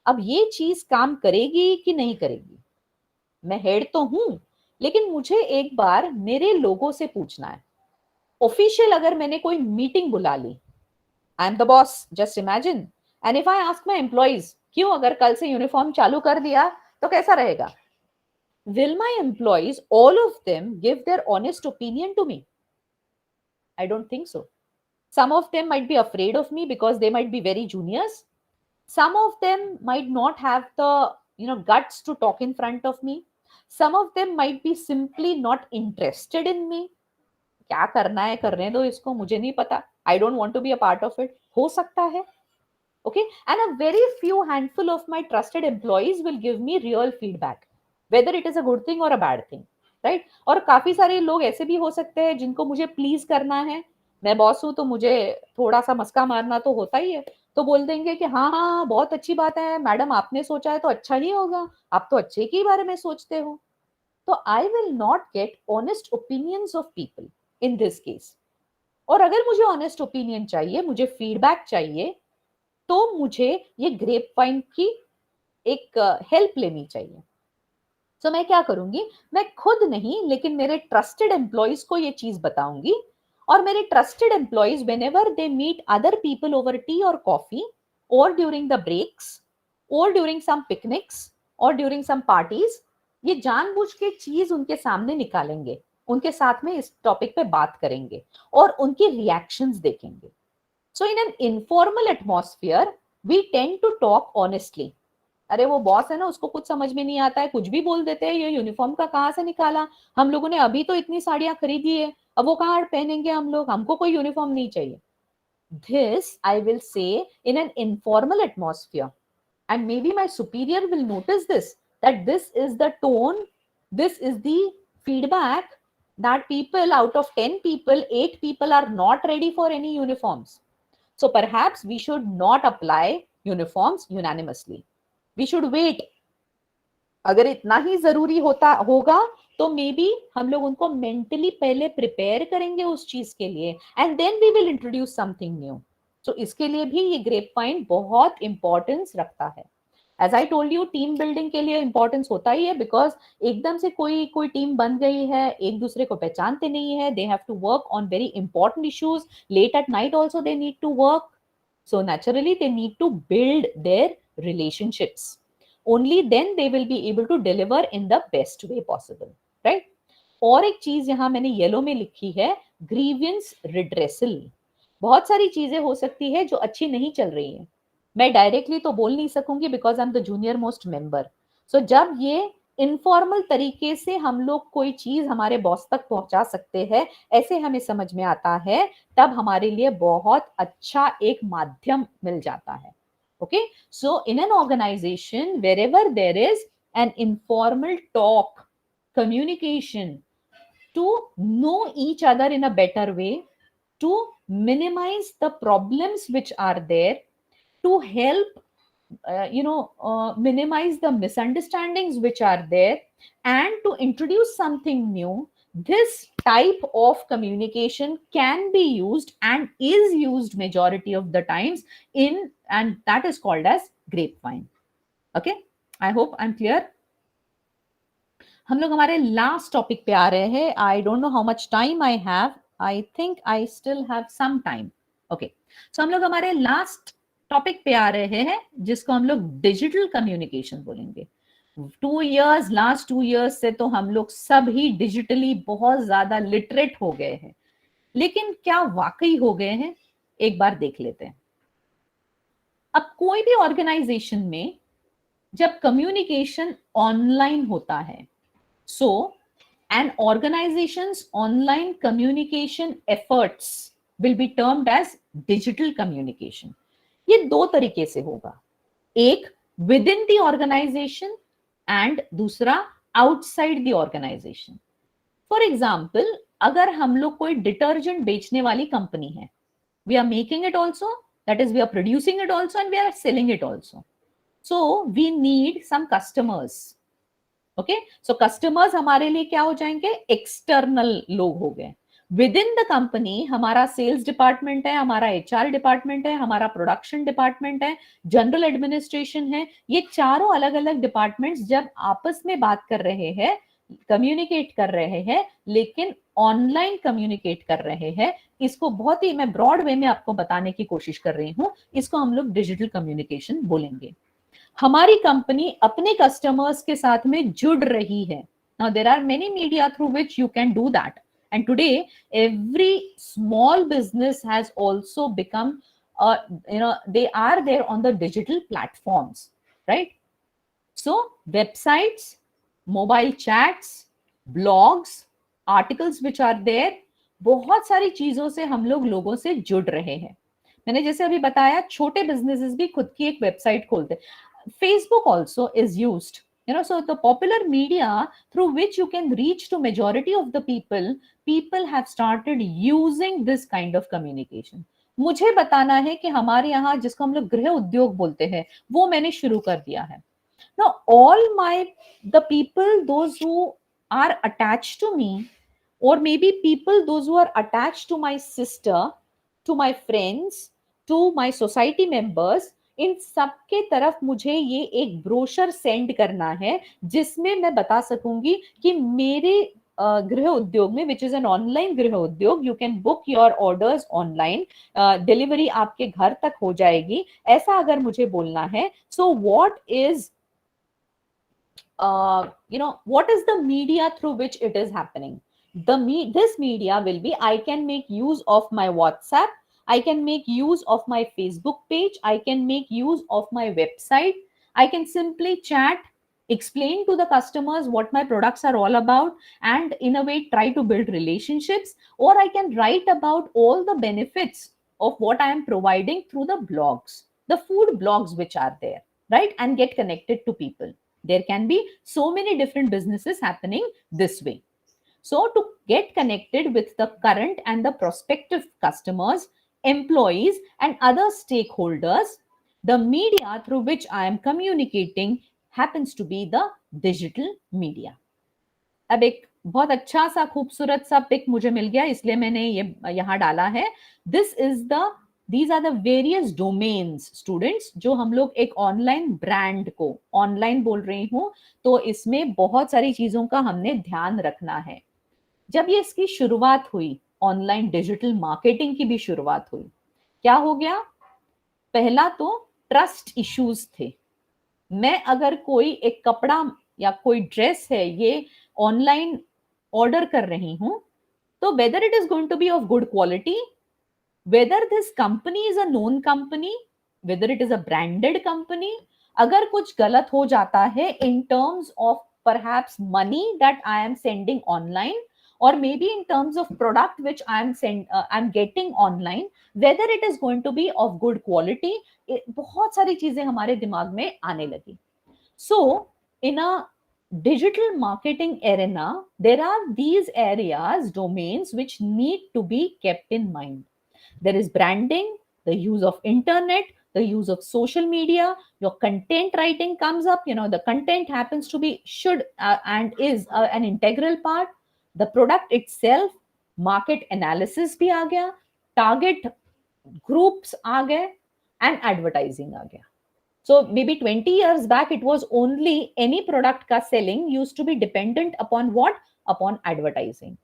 अब ये चीज काम करेगी कि नहीं करेगी? मैं हेड तो हूं, लेकिन मुझे एक बार मेरे लोगों से पूछना है. ऑफिशियल अगर मैंने कोई मीटिंग बुला ली, I am the boss, just imagine, and if I ask my employees क्यों अगर कल से यूनिफॉर्म चालू कर दिया तो कैसा रहेगा? Will my employees, all of them, give their honest opinion to me? I don't think so. Some of them might be afraid of me because they might be very juniors. Some of them might not have the, you know, guts to talk in front of me. Some of them might be simply not interested in me. क्या करना है करने दो इसको, मुझे नहीं पता. I don't want to be a part of it. हो सकता है. Okay, and a very few handful of my trusted employees will give me real feedback, whether it is a good thing or a bad thing, right? और काफी सारे लोग ऐसे भी हो सकते हैं जिनको मुझे प्लीज करना है. मैं बॉस हूं तो मुझे थोड़ा सा मस्का मारना तो होता ही है, तो बोल देंगे कि हाँ हाँ बहुत अच्छी बात है मैडम, आपने सोचा है तो अच्छा नहीं होगा, आप तो अच्छे के बारे में सोचते हो. तो I will not gate honest opinions of people in this case. और अगर मुझे ऑनेस्ट ओपिनियन चाहिए, मुझे फीडबैक चाहिए, तो मुझे ये ग्रेपवाइन की एक हेल्प लेनी चाहिए. तो मैं क्या करूंगी, मैं खुद नहीं लेकिन मेरे ट्रस्टेड एम्प्लॉइज को ये चीज बताऊंगी. और मेरे trusted employees whenever they meet other people over tea और कॉफी और ड्यूरिंग द ब्रेक्स और ड्यूरिंग सम पिकनिक्स और ड्यूरिंग सम पार्टीज, ये जानबूझ के चीज उनके सामने निकालेंगे, उनके साथ में इस टॉपिक पे बात करेंगे और उनके रिएक्शंस देखेंगे. So in an informal atmosphere, we tend to talk honestly. अरे वो बॉस है ना, उसको कुछ समझ में नहीं आता है, कुछ भी बोल देते हैं, ये यूनिफॉर्म का कहाँ से निकाला, हम लोगों ने अभी तो इतनी साड़ियां खरीदी है, अब वो कहाँ पहनेंगे हम लोग, हमको कोई यूनिफॉर्म नहीं चाहिए. This I will say in an informal atmosphere, and maybe my superior will notice this, that this is the tone, this is the feedback, that people out of 10 people, 8 people are not ready for any uniforms. So perhaps we should not apply uniforms unanimously. We should wait. अगर इतना ही जरूरी होगा तो may be हम लोग उनको mentally पहले prepare करेंगे उस चीज के लिए, and then we will introduce something new. तो इसके लिए भी ये ग्रेपवाइन बहुत इंपॉर्टेंस रखता है. As I told you, team building के लिए इंपॉर्टेंस होता ही है, बिकॉज एकदम से कोई टीम बन गई है, एक दूसरे को पहचानते नहीं है, they have to work on very important issues, late at night also they need to work. So naturally they need to build their relationships. Only then they will be able to deliver in the best way possible, right? और एक चीज यहाँ मैंने yellow में लिखी है, grievance redressal. बहुत सारी चीजें हो सकती है जो अच्छी नहीं चल रही है, मैं डायरेक्टली तो बोल नहीं सकूंगी because I am the junior most member. So जब ये इनफॉर्मल तरीके से हम लोग कोई चीज हमारे बॉस तक पहुंचा सकते हैं, ऐसे हमें समझ में आता है, तब हमारे लिए बहुत अच्छा एक माध्यम मिल जाता है. Okay, so in an organization wherever there is an informal talk, communication, to know each other in a better way, to minimize the problems which are there, to help minimize the misunderstandings which are there, and to introduce something new. This type of communication can be used and is used majority of the times and that is called as grapevine. Okay, I hope I'm clear. हम लोग हमारे last topic पे आ रहे हैं. I don't know how much time I have, I think I still have some time. Okay, so हम लोग हमारे लास्ट टॉपिक पे आ रहे हैं जिसको हम लोग डिजिटल कम्युनिकेशन बोलेंगे. 2 years, लास्ट 2 years से तो हम लोग सब ही डिजिटली बहुत ज्यादा लिटरेट हो गए हैं, लेकिन क्या वाकई हो गए हैं, एक बार देख लेते हैं. अब कोई भी ऑर्गेनाइजेशन में जब कम्युनिकेशन ऑनलाइन होता है, so an organization's online communication efforts will be termed as digital communication. ये 2 तरीके से होगा, एक within the organization and दूसरा outside the organization. For example, अगर हम लोग कोई डिटर्जेंट बेचने वाली कंपनी है, we are making it also That is, we are producing it also and we are selling it also. So we need some customers. Okay, so customers हमारे लिए क्या हो जाएंगे? एक्सटर्नल लोग हो गए. विद इन द कंपनी हमारा sales department है, हमारा एचआर डिपार्टमेंट है, हमारा प्रोडक्शन डिपार्टमेंट है, जनरल एडमिनिस्ट्रेशन है. ये चारों अलग अलग डिपार्टमेंट्स जब आपस में बात कर रहे हैं, कम्युनिकेट कर रहे हैं, लेकिन ऑनलाइन कम्युनिकेट कर रहे हैं, इसको बहुत ही मैं ब्रॉड वे में आपको बताने की कोशिश कर रही हूं. इसको हम लोग डिजिटल कम्युनिकेशन बोलेंगे. हमारी कंपनी अपने कस्टमर्स के साथ में जुड़ रही है. Now there are many media through which you can do that, and today every small business has also become they are there on the digital platforms, right? So websites, mobile chats, blogs, articles which are there, बहुत सारी चीजों से हम लोग लोगों से जुड़ रहे हैं. मैंने जैसे अभी बताया, छोटे बिजनेसेस भी खुद की एक वेबसाइट खोलते. Facebook also is used, so the popular media through which you can reach to majority of the people have started using this kind of communication. मुझे बताना है कि हमारे यहाँ जिसको हम लोग गृह उद्योग बोलते हैं, वो मैंने शुरू कर दिया है. Now the people, those who are attached to me, or maybe people those who are attached to my sister, to my friends, to my society members, इन सबके तरफ मुझे ये एक ब्रोशर सेंड करना है जिसमें मैं बता सकूंगी कि मेरे गृह उद्योग में, विच इज एन ऑनलाइन गृह उद्योग, you can book your orders online, delivery आपके घर तक हो जाएगी, ऐसा अगर मुझे बोलना है. So what is what is the media through which it is happening? This media will be, I can make use of my WhatsApp, I can make use of my Facebook page, I can make use of my website, I can simply chat, explain to the customers what my products are all about, and in a way try to build relationships, or I can write about all the benefits of what I am providing through the blogs, the food blogs which are there, right? And get connected to people. There can be so many different businesses happening this way. So to get connected with the current and the prospective customers, employees, and other stakeholders, the media through which I am communicating happens to be the digital media. अब एक बहुत अच्छा सा खूबसूरत सा pick मुझे मिल गया, इसलिए मैंने ये यहाँ डाला है. These are the various domains, students, जो हम लोग एक ऑनलाइन ब्रांड को ऑनलाइन बोल रही हूँ, तो इसमें बहुत सारी चीजों का हमने ध्यान रखना है. जब ये इसकी शुरुआत हुई, ऑनलाइन डिजिटल मार्केटिंग की भी शुरुआत हुई, क्या हो गया? पहला तो ट्रस्ट इश्यूज थे. मैं अगर कोई एक कपड़ा या कोई ड्रेस है ये ऑनलाइन ऑर्डर कर रही हूं, तो whether it is going to be of good quality, whether this company is a known company, whether it is a branded company, अगर कुछ गलत हो जाता है in terms of perhaps money that I am sending online, or maybe in terms of product which I'm getting online, whether it is going to be of good quality, बहुत सारी चीजें हमारे दिमाग में आने लगी. So in a digital marketing arena, there are these areas, domains which need to be kept in mind. There is branding, the use of internet, the use of social media, your content writing comes up, the content happens to be and is an integral part. The product itself, market analysis bhi aa gaya, target groups aa gaye, and advertising aa gaya. So maybe 20 years back, it was only any product ka selling used to be dependent upon what? Upon advertising.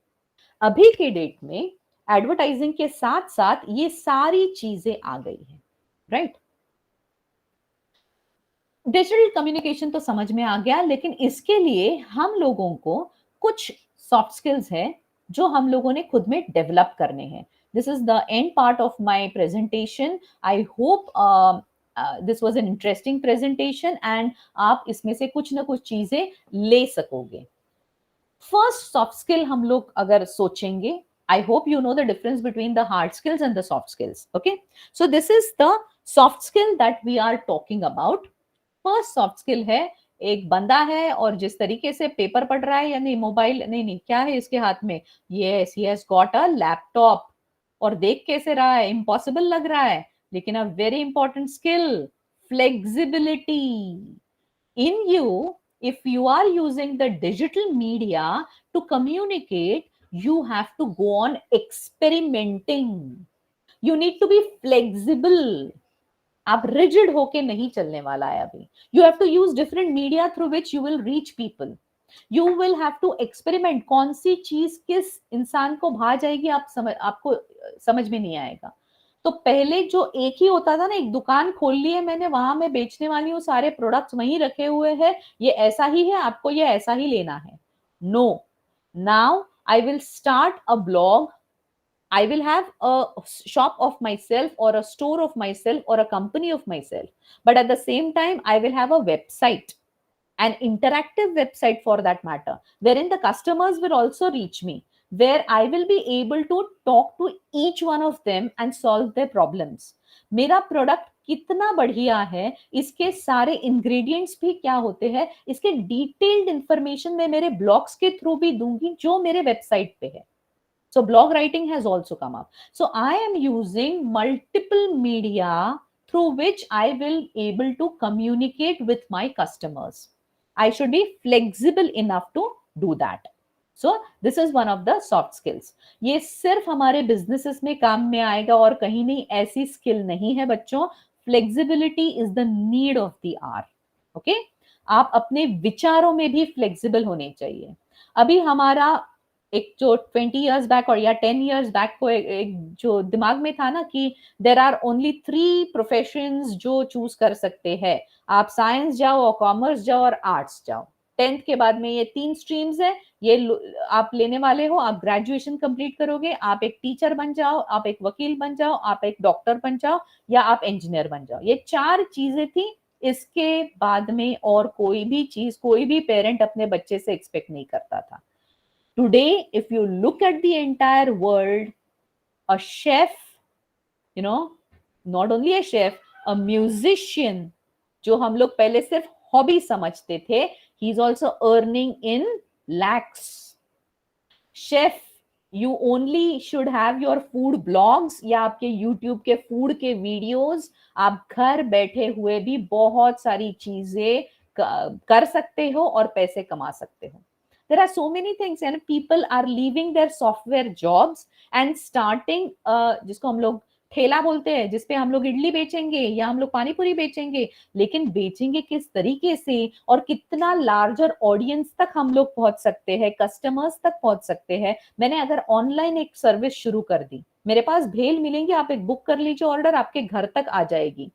अभी के date में advertising के साथ साथ ये सारी चीजें आ गई है, राइट? डिजिटल कम्युनिकेशन तो समझ में आ गया, लेकिन इसके लिए हम लोगों को कुछ सॉफ्ट स्किल्स है जो हम लोगों ने खुद में डेवलप करने हैं. This is the end part of my presentation. I hope this was an interesting presentation and आप इसमें से कुछ ना कुछ चीजें ले सकोगे. फर्स्ट सॉफ्ट स्किल हम लोग अगर सोचेंगे, I hope you know the difference between the hard skills and the soft skills. Okay, so this is the soft skill that we are talking about. First soft skill है, एक बंदा है और जिस तरीके से पेपर पढ़ रहा है, यानी मोबाइल नहीं क्या है इसके हाथ में? Yes, he has got a laptop. और देख कैसे रहा है? Impossible लग रहा है. लेकिन a very important skill, flexibility. In you, if you are using the digital media to communicate, you have to go on experimenting. You need to be flexible. आप rigid होके नहीं चलने वाला है अभी. You have to use different media through which you will reach people. You will have to experiment. कौन सी चीज किस इंसान को भा जाएगी आपको समझ में नहीं आएगा. तो पहले जो एक ही होता था ना, एक दुकान खोल ली है मैंने, वहां मैं बेचने वाली हूँ, सारे प्रोडक्ट्स वहीं रखे हुए हैं, ये ऐसा ही है, आपको ये ऐसा ही लेना है. No, now I will start a blog. I will have a shop of myself or a store of myself or a company of myself. But at the same time, I will have a website, an interactive website for that matter, wherein the customers will also reach me, where I will be able to talk to each one of them and solve their problems. मेरा product कितना बढ़िया है, इसके सारे ingredients भी क्या होते हैं, इसके डिटेल्ड इंफॉर्मेशन मैं मेरे ब्लॉग्स के थ्रू भी दूंगी जो मेरे वेबसाइट पे है. So blog writing has also come up. So I am using multiple media through which I will able to communicate with my customers. I should be flexible enough to do that. So this is one of the soft skills. ये सिर्फ हमारे businesses में काम में आएगा और कहीं नहीं. ऐसी skill नहीं है बच्चों. Flexibility is the need of the hour. Okay? आप अपने विचारों में भी flexible होने चाहिए. अभी हमारा एक जो 20 इयर्स बैक और या 10 इयर्स बैक को एक जो दिमाग में था ना कि देर आर ओनली 3 प्रोफेशंस जो चूज कर सकते हैं. आप साइंस जाओ और कॉमर्स जाओ और आर्ट्स जाओ. 10th के बाद में ये 3 स्ट्रीम्स है, ये आप लेने वाले हो. आप ग्रेजुएशन कंप्लीट करोगे, आप एक टीचर बन जाओ, आप एक वकील बन जाओ, आप एक डॉक्टर बन जाओ या आप इंजीनियर बन जाओ. ये 4 चीजें थी. इसके बाद में और कोई भी चीज कोई भी पेरेंट अपने बच्चे से एक्सपेक्ट नहीं करता था. Today, if you look at the entire world, a chef, not only a chef, a musician, जो हम लोग पहले सिर्फ हॉबी समझते थे, he is also earning in lakhs. Chef, you only should have your food blogs या आपके YouTube के फूड के वीडियोस. आप घर बैठे हुए भी बहुत सारी चीजें कर सकते हो और पैसे कमा सकते हो. There are so many things and people are leaving their software jobs and starting जिसको हम लोग ठेला बोलते हैं, जिसपे हम लोग इडली बेचेंगे या हम लोग पानी पूरी बेचेंगे. लेकिन बेचेंगे किस तरीके से और कितना लार्जर ऑडियंस तक हम लोग पहुंच सकते हैं, कस्टमर्स तक पहुंच सकते हैं. मैंने अगर ऑनलाइन एक सर्विस शुरू कर दी, मेरे पास भेल मिलेंगे, आप एक बुक कर लीजिए ऑर्डर, आपके घर तक आ जाएगी.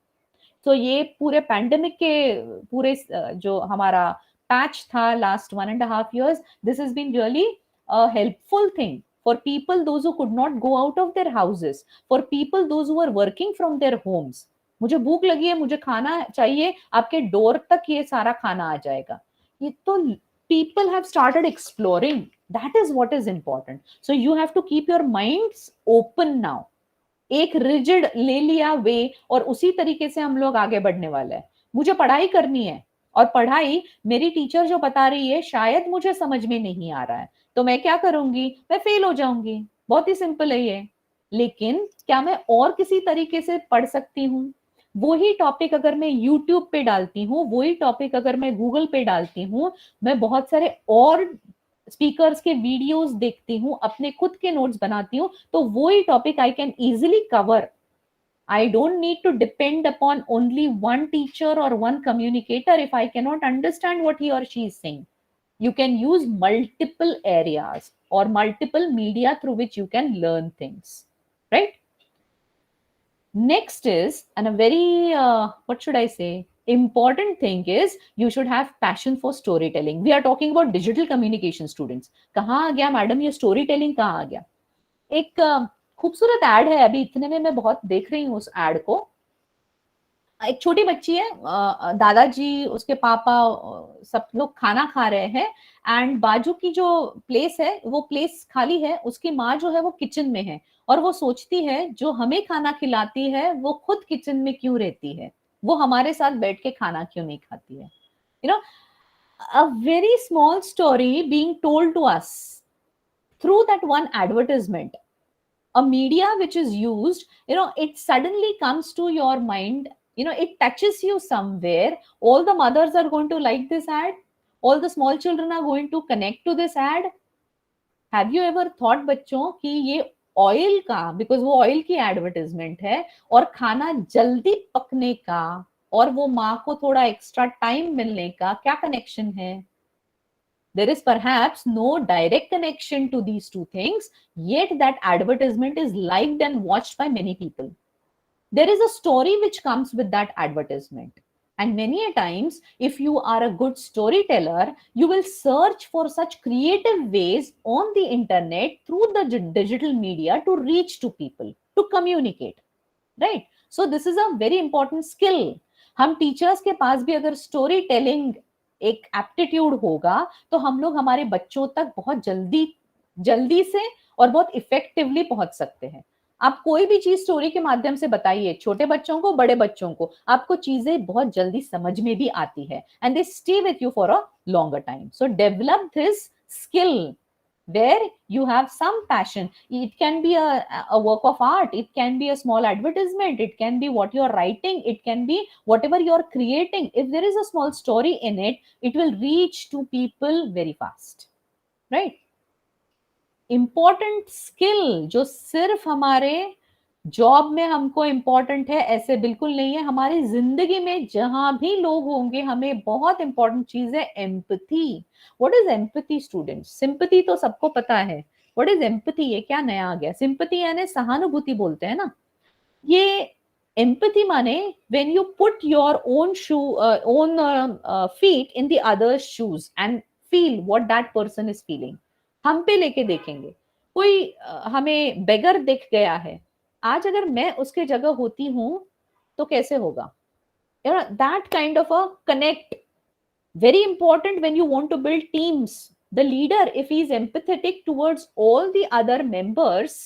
तो ये पूरे पैंडेमिक के पूरे जो हमारा patch tha last 1.5 years, this has been really a helpful thing for people those who could not go out of their houses, for people those who are working from their homes. मुझे भूख लगी है, मुझे खाना चाहिए, आपके door तक ये सारा खाना आ जाएगा. ये तो people have started exploring. That is what is important. So you have to keep your minds open now. एक रिजिड ले लिया वे और उसी तरीके से हम लोग आगे बढ़ने वाले हैं. मुझे पढ़ाई करनी है और पढ़ाई मेरी टीचर जो बता रही है शायद मुझे समझ में नहीं आ रहा है, तो मैं क्या करूंगी, मैं फेल हो जाऊंगी. बहुत ही सिंपल है ये. लेकिन क्या मैं और किसी तरीके से पढ़ सकती हूँ? वही टॉपिक अगर मैं यूट्यूब पे डालती हूँ, वही टॉपिक अगर मैं गूगल पे डालती हूँ, मैं बहुत सारे और स्पीकर्स के वीडियोस देखती हूँ, अपने खुद के नोट्स बनाती हूँ, तो वही topic I can easily cover. I don't need to depend upon only one teacher or one communicator if I cannot understand what he or she is saying. You can use multiple areas or multiple media through which you can learn things, right? Next is, and a very, what should I say, important thing is you should have passion for storytelling. We are talking about digital communication students. कहाँ आ गया madam ये storytelling, कहाँ आ गया? एक खूबसूरत add है, अभी इतने में मैं बहुत देख रही हूँ उस एड को. एक छोटी बच्ची है, दादाजी उसके पापा सब लोग खाना खा रहे हैं एंड बाजू की जो प्लेस है वो प्लेस खाली है. उसकी माँ जो है वो किचन में है और वो सोचती है जो हमें खाना खिलाती है वो खुद किचन में क्यों रहती है, वो हमारे साथ बैठ के खाना क्यों नहीं खाती है. A very small story being told to us through that one advertisement. a media which is used, it suddenly comes to your mind, it touches you somewhere. All the mothers are going to like this ad, all the small children are going to connect to this ad. Have you ever thought बच्चों कि ये oil का, because वो oil की advertisement है, और खाना जल्दी पकने का और वो माँ को थोड़ा एक्स्ट्रा टाइम मिलने का क्या कनेक्शन है? There is perhaps no direct connection to these two things, yet that advertisement is liked and watched by many people. There is a story which comes with that advertisement. And many a times, if you are a good storyteller, you will search for such creative ways on the internet through the digital media to reach to people, to communicate, right? So this is a very important skill. हम teachers के पास भी अगर story telling एक aptitude होगा तो हम लोग हमारे बच्चों तक बहुत जल्दी से और बहुत इफेक्टिवली पहुंच सकते हैं. आप कोई भी चीज स्टोरी के माध्यम से बताइए, छोटे बच्चों को, बड़े बच्चों को, आपको चीजें बहुत जल्दी समझ में भी आती है, and they stay with you for a longer time. So develop this skill where you have some passion. It can be a work of art, it can be a small advertisement, it can be what you're writing, it can be whatever you're creating. If there is a small story in it, it will reach to people very fast, right? Important skill जो सिर्फ हमारे job में हमको important है ऐसे बिल्कुल नहीं है. हमारी जिंदगी में जहां भी लोग होंगे, हमें बहुत इंपॉर्टेंट चीज है empathy. What is empathy students? Sympathy तो सबको पता है. What is empathy? ये क्या नया आ गया? सिंपैथी यानी सहानुभूति बोलते हैं ना. ये एम्पैथी माने when you put your own feet in the others shoes and feel what that person is feeling. हम पे लेके देखेंगे. कोई हमें बेगर दिख गया है, आज अगर मैं उसके जगह होती हूं तो कैसे होगा? That kind of a connect, very important when you want to build teams. The leader, if he is empathetic towards all the other members,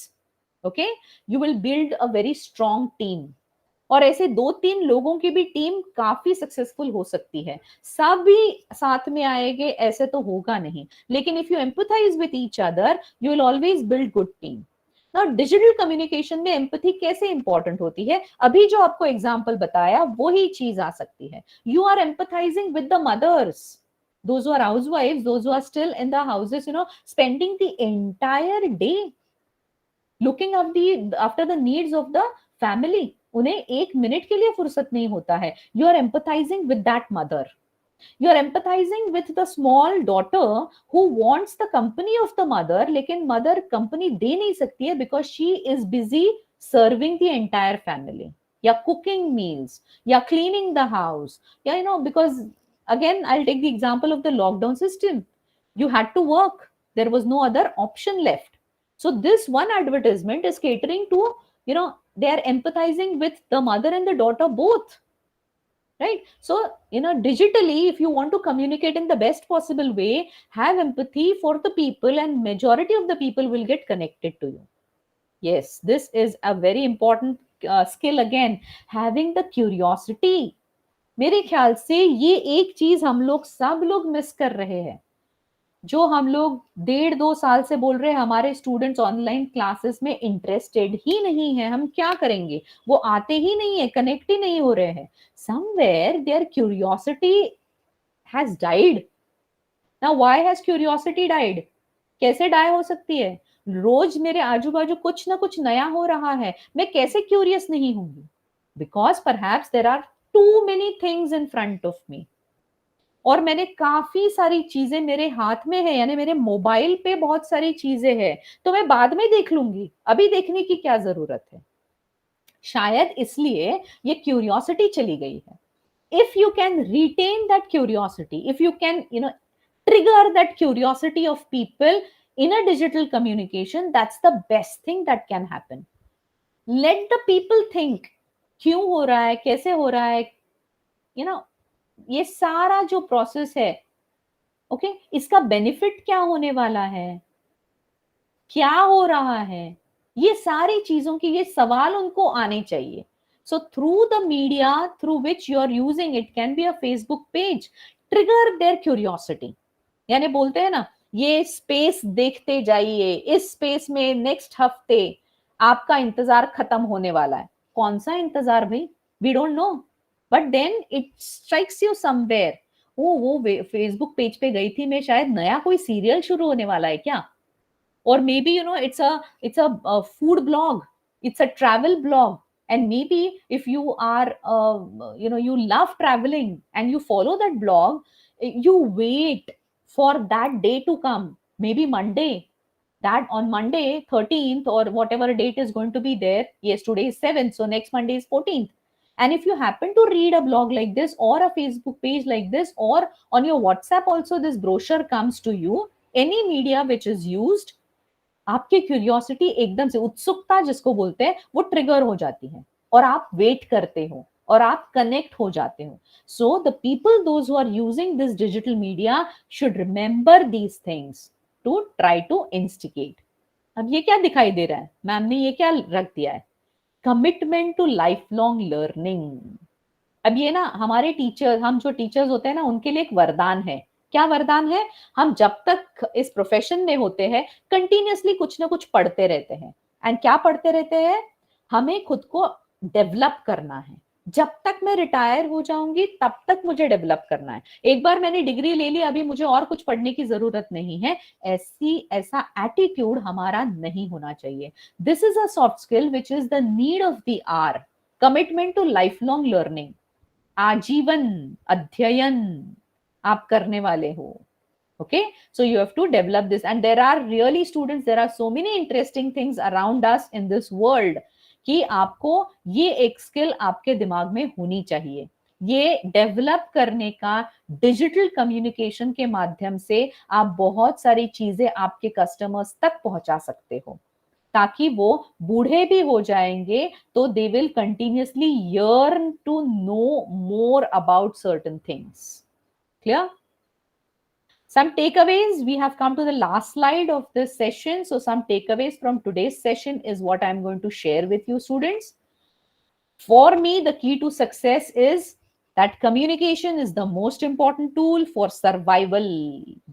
okay, you will build a very strong team. और ऐसे 2-3 लोगों की भी team काफी successful हो सकती है. सब भी साथ में आएंगे ऐसे तो होगा नहीं, लेकिन if you empathise with each other, you will always build good team. Now digital communication में एम्पैथी कैसे इंपॉर्टेंट होती है? अभी जो आपको एग्जांपल बताया वही चीज आ सकती है. You are empathizing with the mothers, those who are housewives, those who are still in the houses, spending the entire day looking after the needs of the family. उन्हें 1 मिनट के लिए फुर्सत नहीं होता है. You are empathizing with that mother. You are empathizing with the small daughter who wants the company of the mother, लेकिन mother company दे नहीं सकती है because she is busy serving the entire family, या cooking meals, या cleaning the house, या because again I'll take the example of the lockdown system. You had to work, there was no other option left. So this one advertisement is catering to, they are empathizing with the mother and the daughter both. Right? So, digitally, if you want to communicate in the best possible way, have empathy for the people, and majority of the people will get connected to you. Yes, this is a very important skill again, having the curiosity. मेरे ख्याल से ये एक चीज सब लोग miss कर रहे हैं. जो हम लोग 1.5-2 साल से बोल रहे हैं हमारे स्टूडेंट्स ऑनलाइन क्लासेस में इंटरेस्टेड ही नहीं है, हम क्या करेंगे? वो आते ही नहीं है, कनेक्ट ही नहीं हो रहे हैं. somewhere their curiosity has died. Now why has curiosity died? कैसे डाई हो सकती है? रोज मेरे आजू बाजू कुछ ना कुछ नया हो रहा है, मैं कैसे क्यूरियस नहीं होंगी? Because perhaps there are too many things in front of me. और मैंने काफी सारी चीजें मेरे हाथ में है, यानी मेरे मोबाइल पे बहुत सारी चीजें हैं, तो मैं बाद में देख लूंगी, अभी देखने की क्या जरूरत है? शायद इसलिए ये क्यूरियोसिटी चली गई है. If you can retain that curiosity, if you can trigger that curiosity of people in a digital communication, that's the best thing that can happen. Let the people think, क्यों हो रहा है, कैसे हो रहा है, ये सारा जो प्रोसेस है, ओके, इसका बेनिफिट क्या होने वाला है, क्या हो रहा है, ये सारी चीजों की ये सवाल उनको आने चाहिए. So through the media through which you are using, it can be a Facebook page, trigger their curiosity. यानी बोलते हैं ना, ये स्पेस देखते जाइए, इस स्पेस में नेक्स्ट हफ्ते आपका इंतजार खत्म होने वाला है। कौन सा इंतजार भाई? We don't know, but then it strikes you somewhere, वो फेसबुक पेज पे गई थी मैं, शायद नया कोई सीरियल शुरू होने वाला है क्या? Or maybe it's a food blog, it's a travel blog, and maybe if you are you love traveling and you follow that blog, you wait for that day to come, maybe Monday, that on Monday 13th or whatever date is going to be there. Yes, today is 7th, so next Monday is 14th. And if you happen to read a blog like this or a Facebook page like this, or on your WhatsApp also this brochure comes to you, any media which is used, आपकी curiosity एकदम से, उत्सुकता जिसको बोलते हैं, वो trigger हो जाती है और आप वेट करते हो और आप कनेक्ट हो जाते हो. So the people those who are using this digital media should remember these things to try to instigate. अब ये क्या दिखाई दे रहा है? मैम ने ये क्या रख दिया है? Commitment to life long learning. अब ये ना हमारे टीचर, हम जो टीचर्स होते हैं ना, उनके लिए एक वरदान है. क्या वरदान है? हम जब तक इस प्रोफेशन में होते हैं कंटिन्यूअसली कुछ ना कुछ पढ़ते रहते हैं. एंड क्या पढ़ते रहते हैं? हमें खुद को डेवलप करना है. जब तक मैं रिटायर हो जाऊंगी तब तक मुझे डेवलप करना है. एक बार मैंने डिग्री ले ली, अभी मुझे और कुछ पढ़ने की जरूरत नहीं है, ऐसा एटीट्यूड हमारा नहीं होना चाहिए. This is a soft skill which is the need of the hour. Commitment to life long learning, आजीवन अध्ययन आप करने वाले हो. Okay, so you have to develop this, and there are really students, there are so many interesting things around us in this world कि आपको ये एक स्किल आपके दिमाग में होनी चाहिए. ये डेवलप करने का डिजिटल कम्युनिकेशन के माध्यम से आप बहुत सारी चीजें आपके कस्टमर्स तक पहुंचा सकते हो, ताकि वो बूढ़े भी हो जाएंगे तो they will continuously yearn to know more about certain things. Clear? Some takeaways. We have come to the last slide of this session. So some takeaways from today's session is what I'm going to share with you, students. For me, the key to success is that communication is the most important tool for survival.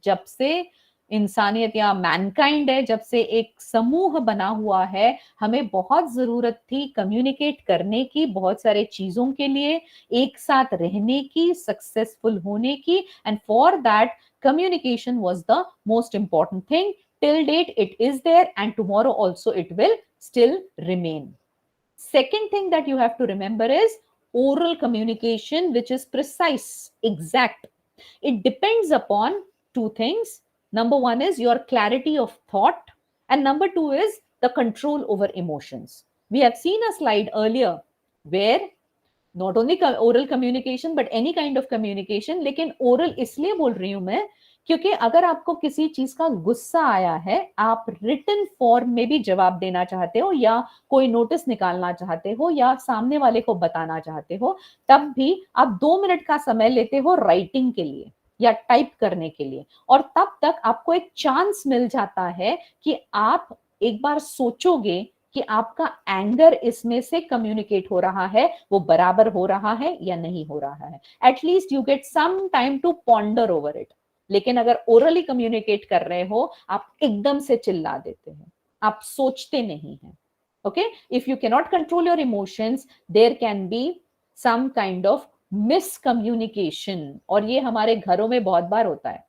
जब से इंसानियत या Mankind है, जब से एक समूह बना हुआ है, हमें बहुत जरूरत थी कम्युनिकेट करने की, बहुत सारे चीजों के लिए एक साथ रहने की, सक्सेसफुल होने की. And for that communication was the most important thing. Till date it is there, and tomorrow also it will still remain. Second thing that you have to remember is oral communication, which is precise, exact. It depends upon two things. Number one is your clarity of thought, and number two is the control over emotions. We have seen a slide earlier where not only oral communication but any kind of communication, लेकिन oral इसलिए बोल रही हूं मैं क्योंकि अगर आपको किसी चीज का गुस्सा आया है, आप रिटन फॉर्म में भी जवाब देना चाहते हो, या कोई नोटिस निकालना चाहते हो, या सामने वाले को बताना चाहते हो, तब भी आप 2 मिनट का समय लेते हो राइटिंग के लिए या टाइप करने के लिए. और तब तक आपको एक चांस मिल जाता है कि आप एक बार सोचोगे कि आपका एंगर इसमें से कम्युनिकेट हो रहा है, वो बराबर हो रहा है या नहीं हो रहा है. At least you get some time to ponder over it. लेकिन अगर ओरली कम्युनिकेट कर रहे हो, आप एकदम से चिल्ला देते हैं, आप सोचते नहीं हैं. Okay, if you can not control your emotions, there can be some kind of miscommunication. और ये हमारे घरों में बहुत बार होता है.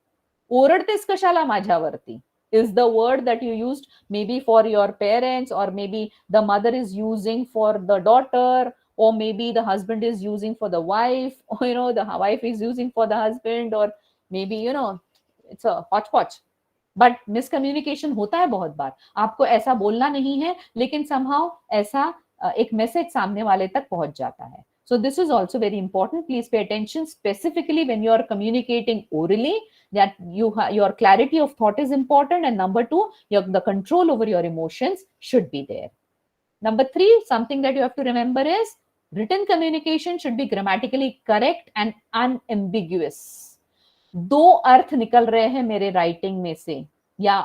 ओरडतेस कशाला माझ्यावरती is the word that you used maybe for your parents, or maybe the mother is using for the daughter, or maybe the husband is using for the wife, or the wife is using for the husband, or maybe it's a hodgepodge. But miscommunication होता है बहुत बार. आपको ऐसा बोलना नहीं है, लेकिन somehow ऐसा एक मैसेज सामने वाले तक पहुंच जाता है. So this is also very important. Please pay attention specifically when you are communicating orally, that your clarity of thought is important, and number two, the control over your emotions should be there. Number three, something that you have to remember is written communication should be grammatically correct and unambiguous. 2 अर्थ निकल रहे हैं मेरे writing में से या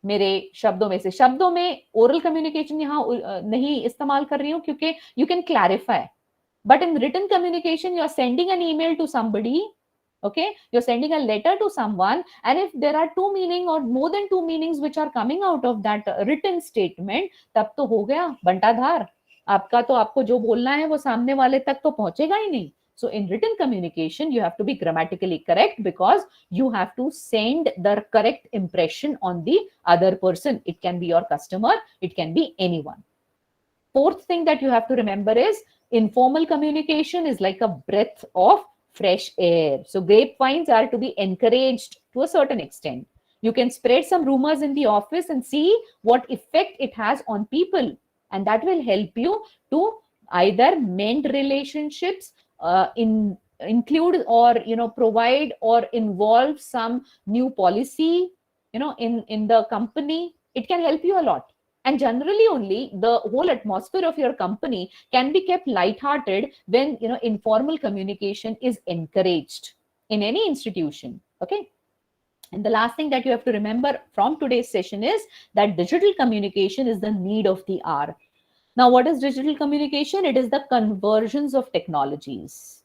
मेरे शब्दों में से. शब्दों में ओरल कम्युनिकेशन यहाँ नहीं इस्तेमाल कर रही हूँ क्योंकि you can clarify. But in written communication, you are sending an email to somebody, Okay, you're sending a letter to someone, and if there are two meaning or more than two meanings which are coming out of that written statement, तब तो हो गया बंटाधार आपका, तो आपको जो बोलना है वो सामने वाले तक तो पहुंचेगा ही नहीं. So in written communication, you have to be grammatically correct because you have to send the correct impression on the other person. It can be your customer, it can be anyone. Fourth thing that you have to remember is informal communication is like a breath of fresh air. So grapevines are to be encouraged to a certain extent. You can spread some rumors in the office and see what effect it has on people, and that will help you to either mend relationships, include or provide or involve some new policy in the company. It can help you a lot. And generally only the whole atmosphere of your company can be kept lighthearted when informal communication is encouraged in any institution. Okay. And the last thing that you have to remember from today's session is that digital communication is the need of the hour. Now, what is digital communication? It is the conversions of technologies.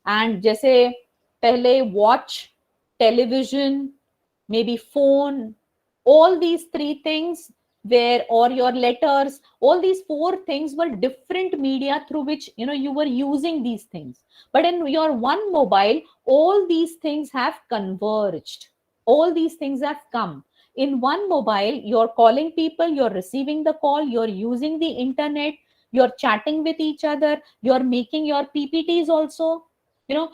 And जैसे पहले watch, television, maybe phone, all these three things where, or your letters, all these four things were different media through which you were using these things. But in your one mobile, all these things have converged. All these things have come. In one mobile, you're calling people, you're receiving the call, you're using the internet, you're chatting with each other, you're making your PPTs also, you're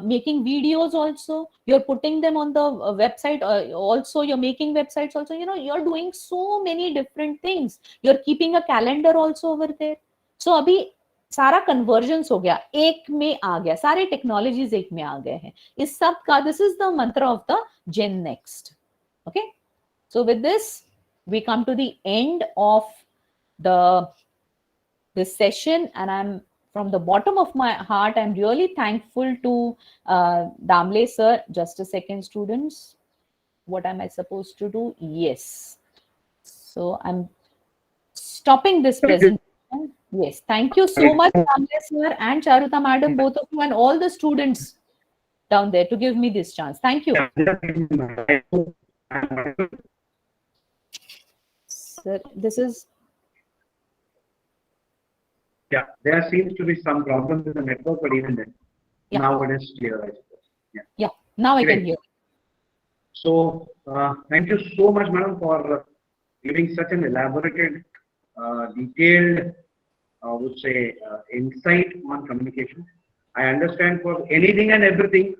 making videos also, you're putting them on the website also, you're making websites also, you're doing so many different things. You're keeping a calendar also over there. So abhi सारा convergence हो गया, एक में आ गया, सारे technologies एक में आ गए हैं. इस सब का this is the mantra of the gen next. Okay, so with this we come to the end of this session, and I'm from the bottom of my heart, I'm really thankful to Damle sir. Just a second, students. What am I supposed to do? Yes. So I'm stopping this presentation. Yes, thank you so much, Damle sir and Charuta madam, both of you, and all the students down there to give me this chance. Thank you. Sir, this is... Yeah, there seems to be some problems with the network, but even then, now it is clear, I suppose. Yeah, now I Great. can hear. So, thank you so much, madam, for giving such an elaborated, detailed, I would say, insight on communication. I understand for anything and everything,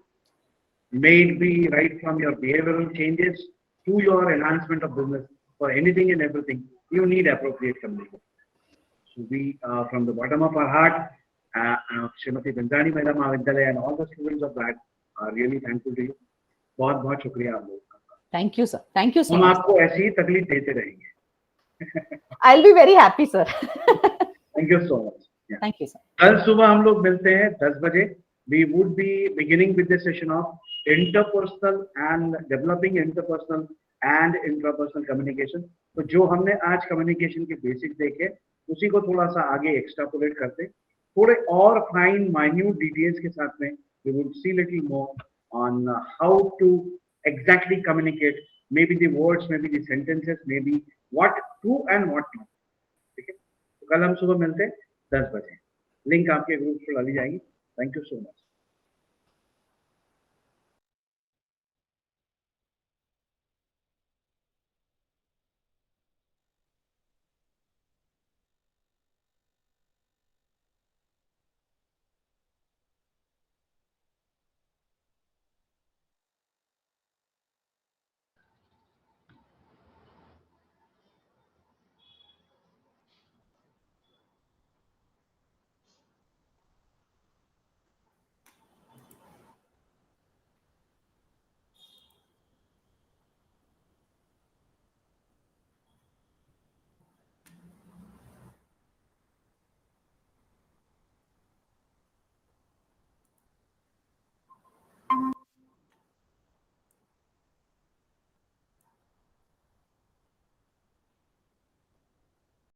may it be right from your behavioral changes to your enhancement of business, for anything and everything, you need appropriate communication. So we, from the bottom of our heart, Srimati Binzani Mahila Mahavidyalaya and all the students of that are really thankful to you. बहुत शुक्रिया आप लोग का. Thank you, sir. Thank you so हम much. आपको ऐसी ही तकलीफ देते रहेंगे. I'll be very happy, sir. Thank you so much. Yeah. Thank you, sir. कल सुबह हम लोग मिलते हैं 10 बजे. We would be beginning with the session of interpersonal and developing interpersonal and intrapersonal communication. तो जो हमने आज communication के basic देखे, उसी को थोड़ा सा आगे extrapolate करते, थोड़े और fine minute details के साथ में we would see little more on how to exactly communicate, maybe the words, maybe the sentences, maybe what to and what not. ठीक है, तो कल हम सुबह मिलते हैं 10 बजे. लिंक आपके ग्रुप पर डाली जाएगी. Thank you so much.